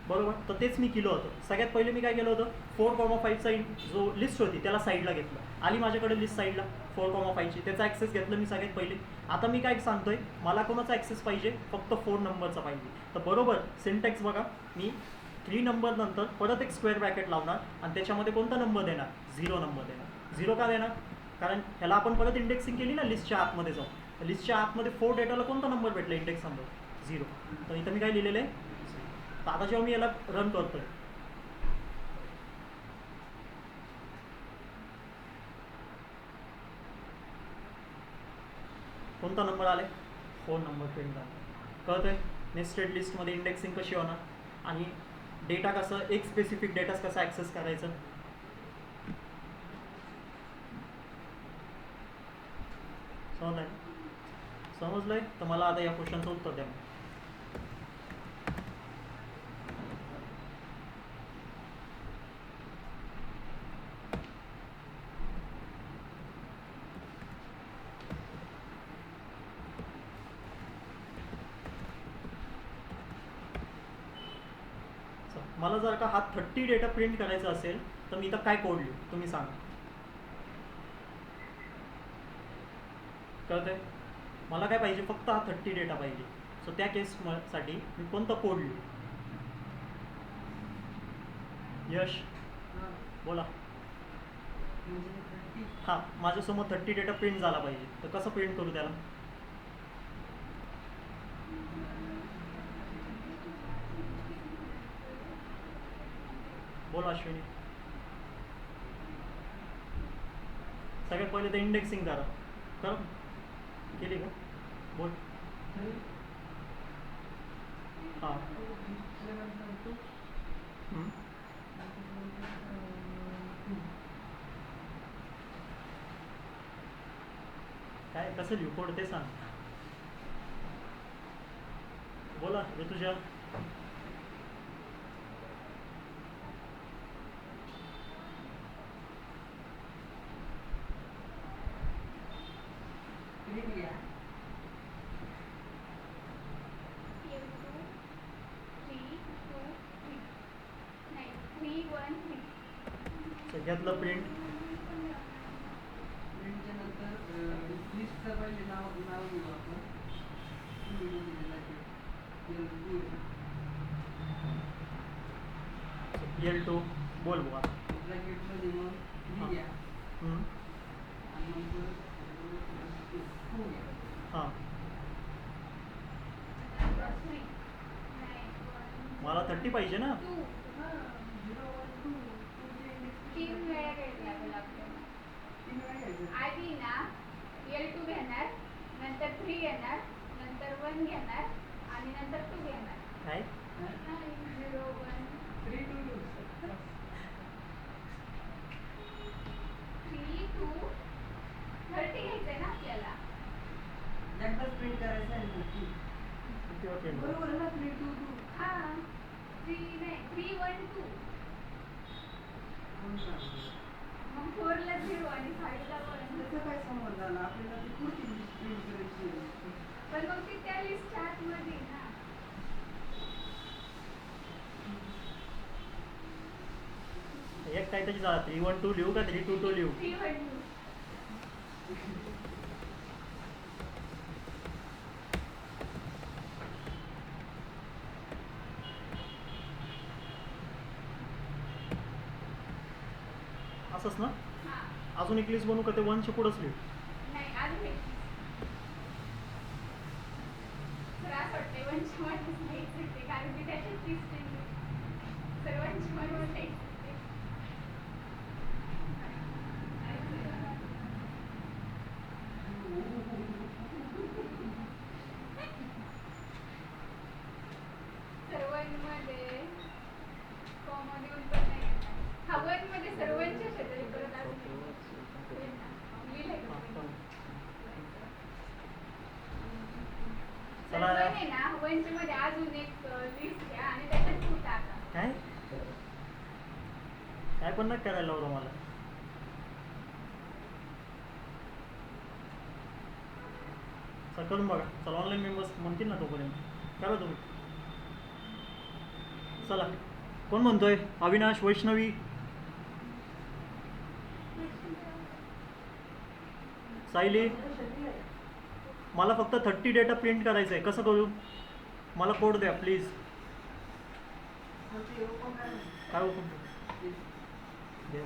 [SPEAKER 1] बरोबर, तर तेच मी केलं होतं. सगळ्यात पहिले मी काय केलं होतं, 4,5चा जो लिस्ट होती त्याला साईडला घेतलं. आली माझ्याकडे लिस्ट साईडला 4,5ची, त्याचा ॲक्सेस घेतलं मी सगळ्यात पहिले. आता मी काय सांगतोय, मला कोणाचा ॲक्सेस पाहिजे, फक्त 4 नंबरचा पाहिजे. तर बरोबर सिंटॅक्स बघा, मी 3 नंबर नंतर परत एक स्क्वेअर ब्रॅकेट लावणार आणि त्याच्यामध्ये कोणता नंबर देणार, 0 नंबर देणार. 0 का देणार, कारण ह्याला आपण परत इंडेक्सिंग केली ना लिस्टच्या आतमध्ये जाऊन. लिस्टच्या आतमध्ये 4 डेटाला कोणता नंबर भेटला इंडेक्स नंबर, 0. तर इथं मी काय लिहिलेलं आहे. तर आता जेव्हा मी याला रन करतोय, कोणता नंबर आले, 4 नंबर प्रिंट झाला. कळतंय नेस्टेड लिस्टमध्ये इंडेक्सिंग कशी होणार आणि डेटा कसं, एक स्पेसिफिक डेटा कसा ॲक्सेस करायचं. समजलंय. तर मला आता या क्वेश्चनचं उत्तर द्या. मला जर का हा 30 डेटा प्रिंट करायचा असेल तर मी इथं काय कोड लिहू, तुम्ही सांगा. कळतंय, मला काय पाहिजे, फक्त हा 30 डेटा पाहिजे. सो त्या केससाठी मी कोणतं कोड लिहू. यश बोला. हां, माझ्यासमोर 30 डेटा प्रिंट झाला पाहिजे, तर कसं प्रिंट करू त्याला. बोला अश्विनी. सगळ्यात पहिले तर इंडेक्सिंग करा. केली का, बोल. हां, काय कसं लिहू कोड ते सांग. बोला ऋतुजा. सगळ्यातलं प्रिंट L2 बोल बुवा. हां, मला 30 पाहिजे ना.
[SPEAKER 2] आधी ना L2 घेणार, नंतर 3 घेणार, नंतर 1 घेणार आणि नंतर 2 घेणार.
[SPEAKER 1] काय
[SPEAKER 2] 0 1 3 2 3 2 30 घ्यायचंय ना आपल्याला.
[SPEAKER 3] एकदाच प्रिंट करायचं आहे
[SPEAKER 1] बरोबर
[SPEAKER 3] ना 3 2 2.
[SPEAKER 2] हां 3 नाही 3 1 2. मग 4 ला 0 आणि 5 ला 1.
[SPEAKER 3] त्याचा काय संबंध आला, आपल्याला ती पुढची लिस्ट प्रिंट करायची आहे.
[SPEAKER 2] पण मग ती त्या लिस्टच्या आतमध्ये ना.
[SPEAKER 1] एक काहीतरी झाला. 3 1 2 लिहू का 3 2 2 लिहू.
[SPEAKER 2] 3 1 2.
[SPEAKER 1] असंच ना.
[SPEAKER 2] हां
[SPEAKER 1] अजून एक लिस्ट बनवू का, ते 1च्या पुढंच लिहू.
[SPEAKER 2] नाही अजून एक. तर असं वाटतंय 1च्या मध्येच लिहायचं ते, कारण की त्याच्यात लिस्ट सर्वांची म्हणून नाही. सर्वांमध्ये कॉमा देऊन पण नाही येणार. हा 1 मध्ये सर्वांच्या शेजारी परत अजून लिहिलंय का?
[SPEAKER 1] चला.
[SPEAKER 2] वन आहे ना, वनच्या मध्ये अजून एक लिस्ट घ्या आणि त्याच्यात टू टाका.
[SPEAKER 1] काय काय पण नाही करायला लावलं मला. चला करून बघा. चला ऑनलाईन मेंबर्स म्हणतील ना तोपर्यंत करा तुम्ही. चला कोण म्हणतोय? अविनाश, वैष्णवी, सायली. मला फक्त 30 डेटा प्रिंट करायचं आहे. कसं करू? मला कोड द्या प्लीज. काय ओपन देऊ?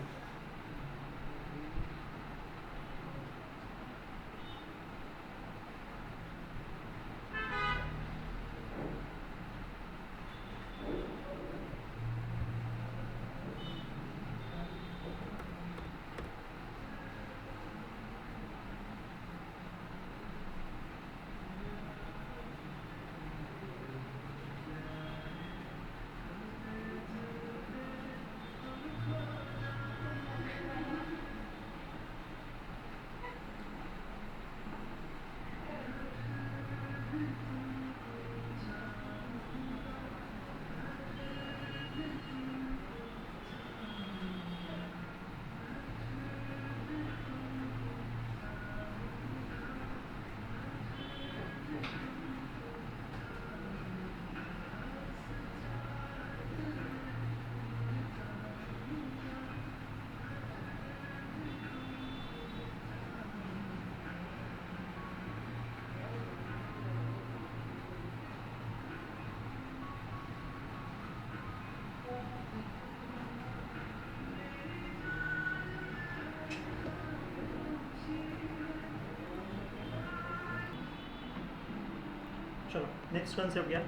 [SPEAKER 1] चलो नेक्स्ट कॉन्सेप्ट घ्या.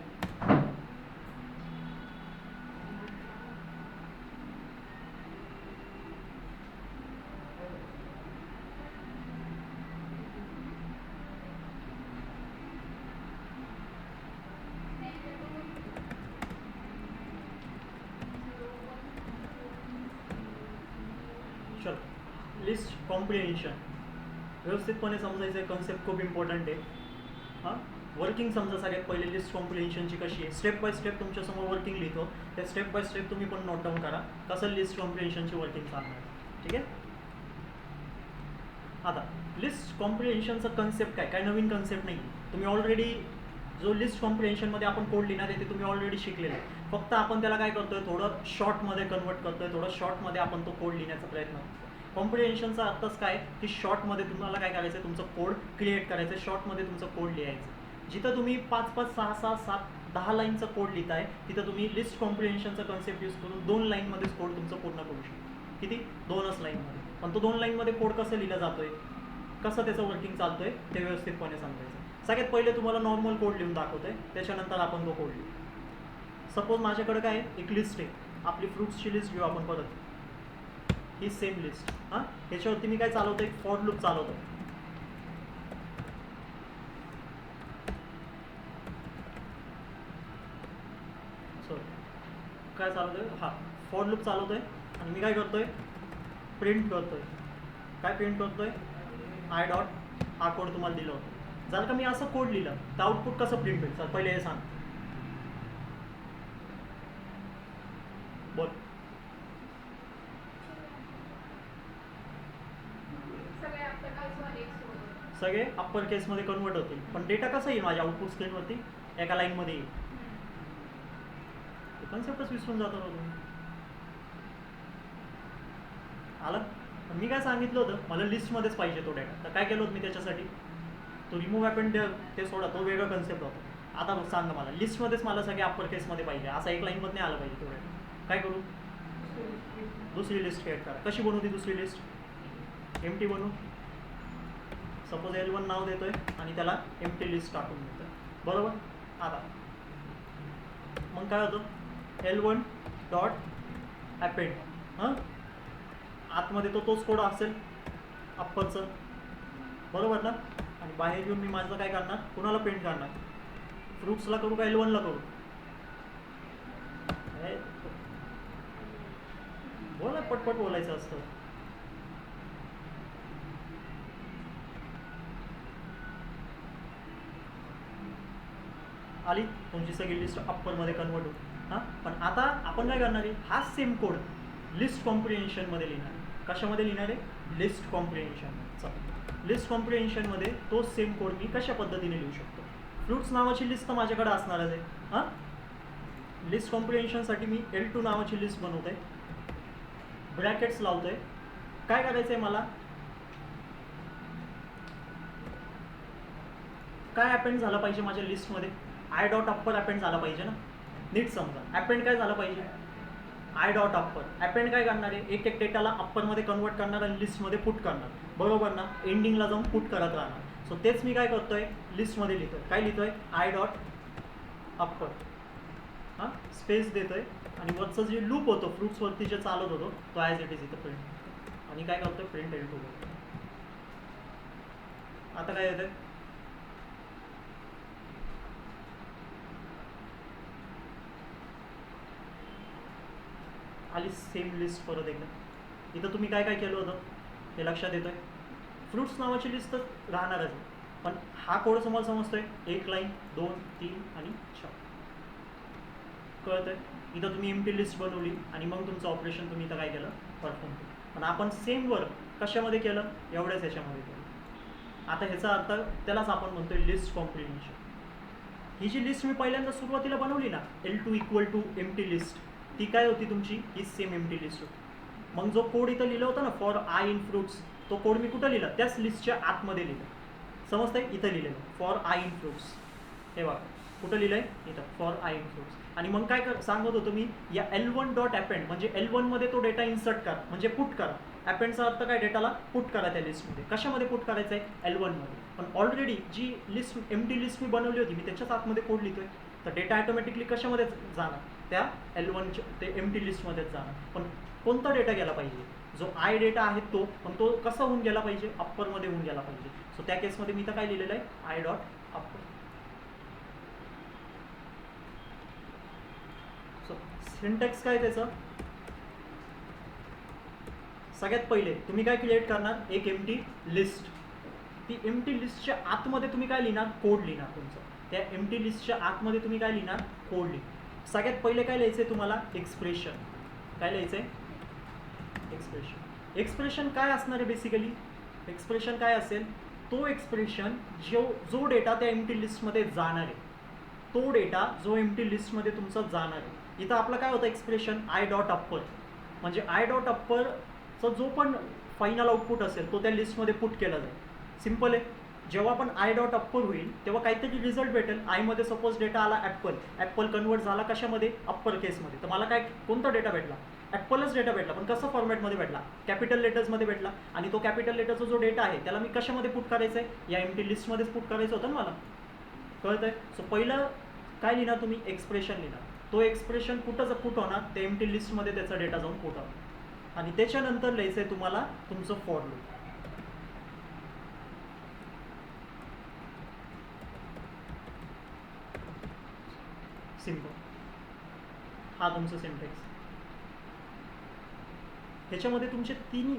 [SPEAKER 1] चलो लिस्ट कॉम्प्रिहेन्शन व्यवस्थितपणे समजायचं आहे. कॉन्सेप्ट खूप इम्पॉर्टंट आहे. हां वर्किंग समजा सगळ्यात पहिले लिस्ट कॉम्प्रिहेन्शनची कशी आहे. स्टेप बाय स्टेप तुमच्यासमोर वर्किंग लिहितो. त्या स्टेप बाय स्टेप तुम्ही पण नोट डाऊन करा कसं लिस्ट कॉम्प्रिहेन्शनची वर्किंग चालणार. ठीक आहे. आता लिस्ट कॉम्प्रिहेन्शनचा कन्सेप्ट काय काय नवीन कन्सेप्ट नाही. तुम्ही ऑलरेडी जो लिस्ट कॉम्प्रिहेन्शनमध्ये आपण कोड लिहिणार आहे ते तुम्ही ऑलरेडी शिकलेलं आहे. फक्त आपण त्याला काय करतोय थोडं शॉर्टमध्ये कन्वर्ट करतोय. थोडं शॉर्टमध्ये आपण तो कोड लिहिण्याचा प्रयत्न करतो. कॉम्प्रिहेन्शनचा अर्थच काय की शॉर्टमध्ये तुम्हाला काय करायचं आहे तुमचं कोड क्रिएट करायचं आहे. शॉर्टमध्ये तुमचं कोड लिहायचं. जिथं तुम्ही 5-5, 6-6, 7, 10 लाईनचं कोड लिहिताय तिथं तुम्ही लिस्ट कॉम्प्रिहेन्शनचा कन्सेप्ट यूज करून 2 लाईनमध्येच कोड तुमचं पूर्ण करू शकता. किती? 2च लाईनमध्ये. पण तो 2 लाईनमध्ये कोड कसं लिहिला जातोय कसं त्याचं वर्किंग चालतोय ते व्यवस्थितपणे समजायचं. सगळ्यात पहिले तुम्हाला नॉर्मल कोड लिहून दाखवतोय त्याच्यानंतर आपण तो कोड लिहू. सपोज माझ्याकडे काय एक लिस्ट आहे. आपली फ्रुट्सची लिस्ट घेऊ आपण परत. ही सेम लिस्ट. हां ह्याच्यावरती मी काय चालवतो एक फॉर लूप चालवतो. काय चालवतोय? हां फॉर लूप चालवतोय आणि मी काय करतोय प्रिंट करतोय. काय प्रिंट करतोय? आय डॉट हा कोड तुम्हाला दिला होता. जर का मी असं कोड लिहिलं तर आउटपुट कसं प्रिंट होईल? सर पहिले हे सांग. बोल. सगळे अप्पर केसमध्ये कन्वर्ट होतील. पण डेटा कसा येईल माझ्या आउटपुट स्क्रीनवरती? एका लाईनमध्ये येईल. कन्सेप्टच विसरून जातो तुम्ही. आलं? मी काय सांगितलं होतं मला लिस्टमध्येच पाहिजे तो डेटा. तर काय केलं होतं मी त्याच्यासाठी तो रिमूव्ह ॲपेंड ते सोडा तो वेगळा कन्सेप्ट होता. आता सांगा मला लिस्टमध्येच मला सगळे अप्पर केसमध्ये पाहिजे. असं एक लाईनमध्ये नाही आलं पाहिजे तो डेटा. काय करू? दुसरी लिस्ट क्रिएट करा. कशी बनवू ती दुसरी लिस्ट? एम्प्टी बनवू. सपोज L1 नाव देतोय आणि त्याला एम्प्टी लिस्ट टाकून देतोय. बरोबर. आता मग काय होतं L1 डॉट ॲपेंड. हां आतमध्ये तोच कोड असेल अप्परचं. बरोबर ना. आणि बाहेर येऊन मी माझं काय करणार कुणाला प्रिंट करणार? फ्रुट्सला करू का L1ला करू? बोला पटपट बोलायचं असतं. आली तुमची सगळी लिस्ट अप्परमध्ये कन्वर्ट होईल. हां, पण आता आपण काय करणार आहे, हाच सेम कोड लिस्ट कॉम्प्रिहेन्शनमध्ये लिहिणार आहे. कशामध्ये लिहिणार आहे, लिस्ट कॉम्प्रिहेन्शन. चला, लिस्ट कॉम्प्रिहेन्शनमध्ये तोच सेम कोड मी कशा पद्धतीने लिहू शकतो. फ्रुट्स नावाची लिस्ट तर माझ्याकडे असणारच आहे. हां, लिस्ट कॉम्प्रिहेन्शनसाठी मी L2 नावाची लिस्ट बनवतो आहे, ब्रॅकेट्स लावतो आहे. काय करायचं आहे मला, काय अपेंड झालं पाहिजे माझ्या लिस्टमध्ये, आय डॉट अप्पर अपेंड झाला पाहिजे ना. नीट समजा, अपेंड काय झालं पाहिजे, आय डॉट अप्पर. अपेंड काय करणार आहे, एक एक डेटाला अप्परमध्ये कन्वर्ट करणार आणि लिस्टमध्ये पुट करणार, बरोबर ना. एंडिंगला जाऊन पुट करत राहणार. सो तेच मी काय करतोय, लिस्टमध्ये लिहितोय. काय लिहितोय, आय डॉट अप्पर. हां, स्पेस देतोय आणि वरचं जे लूप होतो फ्रुट्सवरती जे चालत होतो तो ॲज इट इज इथं प्रिंट. आणि काय करतोय, प्रिंट L2 करतो. आता काय येतंय, आली सेम लिस्ट परत एकदा. इथं तुम्ही काय काय केलं होतं हे लक्षात येतं आहे. फ्रुट्स नावाची लिस्ट तर राहणारच आहे, पण हा कोड तुम्हाला समजतोय, 1 लाईन 2 3 आणि 4 कळत आहे. इथं तुम्ही एम्प्टी लिस्ट बनवली आणि मग तुमचं ऑपरेशन तुम्ही इथं काय केलं, परफॉर्म केलं. पण आपण सेम वर्क कशामध्ये केलं, एवढ्याच ह्याच्यामध्ये केलं. आता ह्याचा अर्थ त्यालाच आपण म्हणतोय लिस्ट कॉम्प्रिहेन्शन. ही जी लिस्ट मी पहिल्यांदा सुरुवातीला बनवली ना, L2 equal to empty list, ती काय होती तुमची, ही सेम एम्प्टी लिस्ट होती. मग जो कोड इथं लिहिला होता ना, फॉर आय इन फ्रुट्स, तो कोड मी कुठं लिहिला, त्याच लिस्टच्या आतमध्ये लिहिलं. समजतंय, इथं लिहिलेलं फॉर आय इन फ्रुट्स. हे बघा कुठं लिहिलं आहे, इथं फॉर आय इन फ्रुट्स. आणि मग काय सांगत होतो मी, या L1 डॉट अपेंड म्हणजे L1मध्ये तो डेटा इन्सर्ट करा, म्हणजे पुट करा. अपेंडचा अर्थ काय, डेटाला पुट करा त्या लिस्टमध्ये. कशामध्ये पुट करायचं आहे, L1मध्ये. पण ऑलरेडी जी लिस्ट एम्प्टी लिस्ट मी बनवली होती, मी त्याच्याच आतमध्ये कोड लिहितोय, तर डेटा ऑटोमॅटिकली कशामध्ये जाणार, त्या L1च्या ते एम्प्टी लिस्टमध्येच जाणार. पण कोणता डेटा गेला पाहिजे, जो आय डेटा आहे तो, पण तो कसा होऊन गेला पाहिजे, अप्परमध्ये होऊन गेला पाहिजे. सो त्या केसमध्ये मी तर काय लिहिलेलं आहे, I dot upper. So syntax काय त्याचं, सगळ्यात पहिले तुम्ही काय क्रिएट करणार, एक एम्प्टी लिस्ट. ती एम्प्टी लिस्टच्या आतमध्ये तुम्ही काय लिहिणार, कोड लिहिणार तुमचं. त्या एम्प्टी लिस्टच्या आतमध्ये तुम्ही काय लिहिणार, कोड लिहिणार. सगळ्यात पहिले काय लिहायचं आहे तुम्हाला, एक्सप्रेशन. काय लिहायचं आहे, एक्सप्रेशन. एक्सप्रेशन काय असणार आहे बेसिकली, एक्सप्रेशन काय असेल, तो एक्सप्रेशन जो डेटा त्या एम्प्टी लिस्टमध्ये जाणार आहे, तो डेटा जो एम्प्टी लिस्टमध्ये तुमचा जाणार आहे. इथं आपलं काय होतं एक्सप्रेशन, आय डॉट अप्पर. म्हणजे आय डॉट अप्परचा जो पण फायनल आउटपुट असेल तो त्या लिस्टमध्ये पुट केला जाईल. सिम्पल आहे. जेव्हा पण आय डॉट अप्पर होईल तेव्हा काहीतरी रिझल्ट भेटेल. आयमध्ये सपोज डेटा आला ॲपल कन्वर्ट झाला कशामध्ये, अप्पर केसमध्ये. तर मला काय, कोणता डेटा भेटला, ॲपलच डेटा भेटला. पण कसं फॉर्मॅटमध्ये भेटला, कॅपिटल लेटर्समध्ये भेटला. आणि तो कॅपिटल लेटरचा जो डेटा आहे त्याला मी कशामध्ये पुट करायचं आहे, या एम्प्टी लिस्टमध्येच पुट करायचं होतं ना मला, कळतं आहे. सो पहिलं काय लिहिणार तुम्ही, एक्सप्रेशन लिहिणार. तो एक्सप्रेशन कुठं पुट होणार, त्या एम्प्टी लिस्टमध्ये त्याचा डेटा जाऊन पुट होणार. आणि त्याच्यानंतर लिहायचं आहे तुम्हाला तुमचं फॉर लूप. सिम्पल, हा तुमचं सिंटॅक्स. ह्याच्यामध्ये तुमचे तिन्ही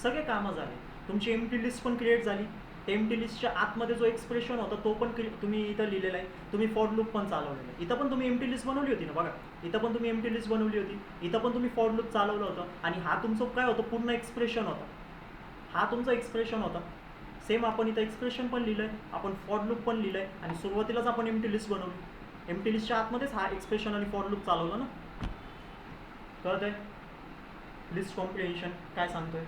[SPEAKER 1] सगळे कामं झाले. तुमची एम्प्टी लिस्ट पण क्रिएट झाली, एम्प्टी लिस्टच्या आतमध्ये जो एक्सप्रेशन होता तो पण तुम्ही इथं लिहिलेला आहे. तुम्ही फॉर लूप पण चालवलेलं आहे. इथं पण तुम्ही एम्प्टी लिस्ट बनवली होती ना, बघा इथं पण तुम्ही एम्प्टी लिस्ट बनवली होती, इथं पण तुम्ही फॉर लूप चालवलं होतं. आणि हा तुमचं काय होतं, पूर्ण एक्सप्रेशन होता. हा तुमचा एक्सप्रेशन होता. सेम आपण इथं एक्सप्रेशन पण लिहिलं आहे, आपण फॉर लूप पण लिहिलं आहे. आणि सुरुवातीलाच आपण एम्प्टी लिस्ट बनवली. एम्प्टी लिस्टच्या आतमध्येच हा एक्सप्रेशन आणि फॉर लूप चालवलं ना, कळत आहे. लिस्ट कॉम्प्रिहेन्शन काय सांगतोय,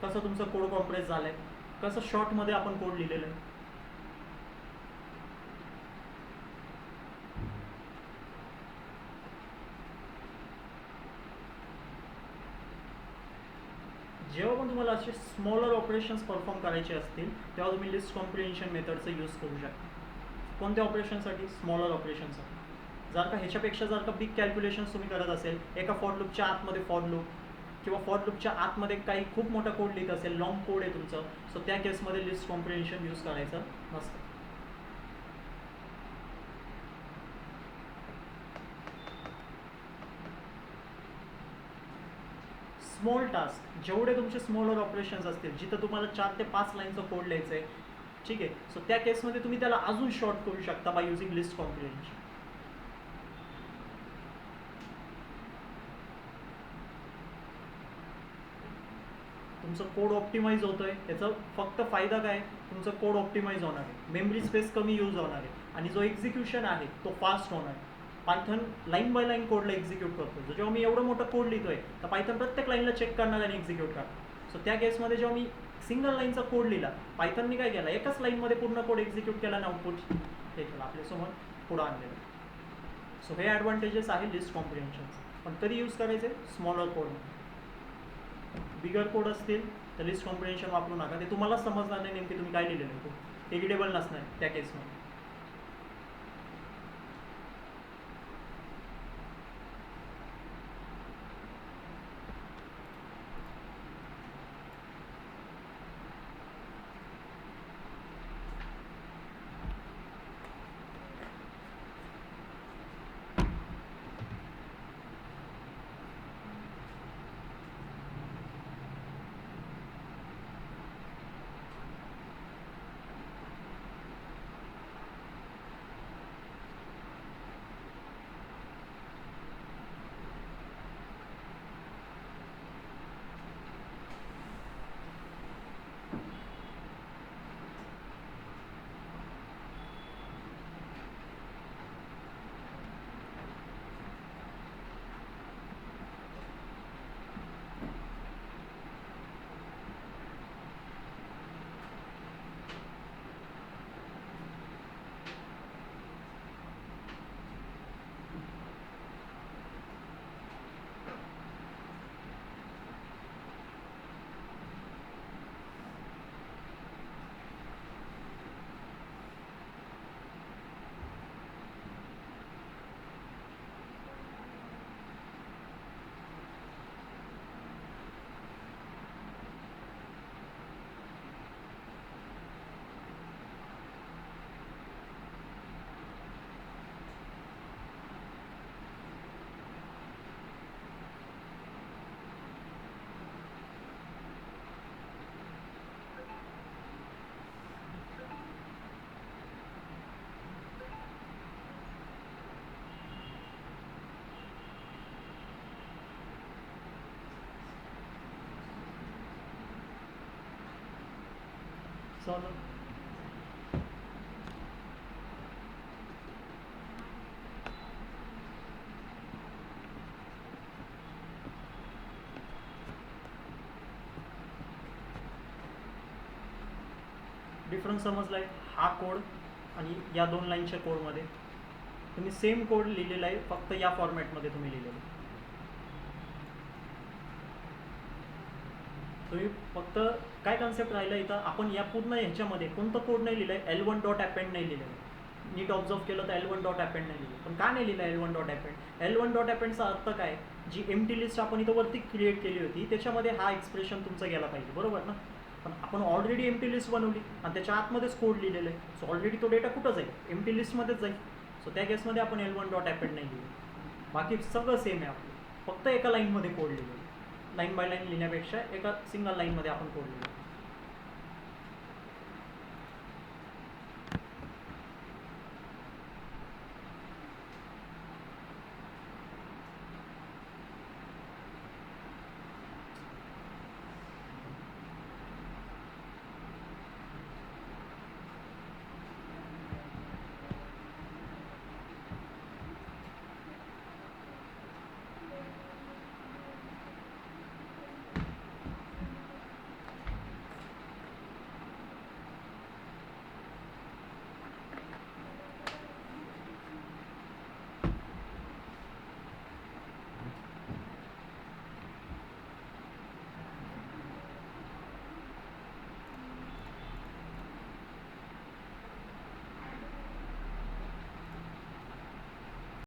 [SPEAKER 1] कसं तुमचं कोड कॉम्प्रेस झालं आहे, कसं शॉर्टमध्ये आपण कोड लिहिलेलं आहे. जेव्हा पण तुम्हाला असे स्मॉलर ऑपरेशन्स परफॉर्म करायचे असतील तेव्हा तुम्ही लिस्ट कॉम्प्रिहेन्शन मेथडचा यूज करू शकता. कोणत्या ऑपरेशनसाठी, स्मॉलर ऑपरेशनसाठी. जर का ह्याच्यापेक्षा जर का बिग कॅल्क्युलेशन्स तुम्ही करत असेल, एका फॉर लूपच्या आतमध्ये फॉर लूप किंवा फॉर लूपच्या आतमध्ये काही खूप मोठा कोड लिहित असेल, लॉंग कोड आहे तुमचं, सो त्या केसमध्ये लिस्ट कॉम्प्रिहेन्शन यूज करायचं नसतं. स्मॉल टास्क, जेवढे तुमचे स्मॉलर ऑपरेशन्स असतील, जिथं तुम्हाला 4 ते 5 लाईनचं कोड लिहायचं आहे, ठीक आहे. सो त्या केसमध्ये तुम्ही त्याला अजून शॉर्ट करू शकता बाय युझिंग लिस्ट कॉम्प्रिहेन्शन. तुमचं कोड ऑप्टिमाइज होतोय, याचा फक्त फायदा काय, तुमचं कोड ऑप्टिमाइज होणार आहे, मेमरी स्पेस कमी यूज होणार आहे आणि जो एक्झिक्युशन आहे तो फास्ट होणार आहे. पायथन लाईन बाय लाईन कोडला एक्झिक्यूट करतो. जो जेव्हा मी एवढं मोठं कोड लिहितोय तर पायथन प्रत्येक लाईनला चेक करणार आणि एक्झिक्यूट करणार. सो त्या केसमध्ये जेव्हा मी सिंगल लाईनचा कोड लिहिला, पायथनने काय केलं, एकाच लाईनमध्ये पूर्ण कोड एक्झिक्यूट केला आणि आउटपुट हे केलं आपल्यासमोर पुढं आणलेलं. सो हे ॲडव्हान्टेजेस आहे लिस्ट कॉम्प्रिहेन्शनचं. पण कधी यूज करायचे, स्मॉलर कोडमध्ये. बिगर कोड असतील तर लिस्ट कॉम्प्रिहेन्शन वापरू नका, ते तुम्हाला समजणार नाही नेमके तुम्ही काय लिहिलेलं आहे. ते रीडेबल नसणार त्या केसमध्ये. चालेल. डिफरन्स समजलाय. हा कोड आणि या 2 लाईनच्या कोडमध्ये तुम्ही सेम कोड लिहिलेला आहे, फक्त या फॉर्मॅटमध्ये तुम्ही लिहिलेलं आहे. तुम्ही फक्त काय कन्सेप्ट राहिला इथं, आपण या पूर्ण ह्याच्यामध्ये कोणतं कोड नाही लिहिलं आहे, L1 डॉट अपेंड नाही लिहिलेलं आहे. नीट ऑब्झर्व केलं तर L1 डॉट अपेंड नाही लिहिलं. पण का नाही लिहिलं L1 dot append? L1 dot अपेंडचा अर्थ काय, जी एम्प्टी लिस्ट आपण इथं वरती क्रिएट केली होती त्याच्यामध्ये हा एक्सप्रेशन तुमचा गेला पाहिजे, बरोबर ना. पण आपण ऑलरेडी एम्प्टी लिस्ट बनवली आणि त्याच्या आतमध्येच कोड लिहिलेलं आहे. सो ऑलरेडी तो डेटा कुठं जाईल, एम्प्टी लिस्टमध्येच जाईल. सो त्या केसमध्ये आपण L1 डॉट अपेंड नाही लिहिलं. बाकी सगळं सेम आहे आपलं, फक्त एका लाईनमध्ये कोड लिहिलेलं. लाईन बाय लाईन लिहिण्यापेक्षा एका सिंगल लाईनमध्ये आपण कोड लिहिलं.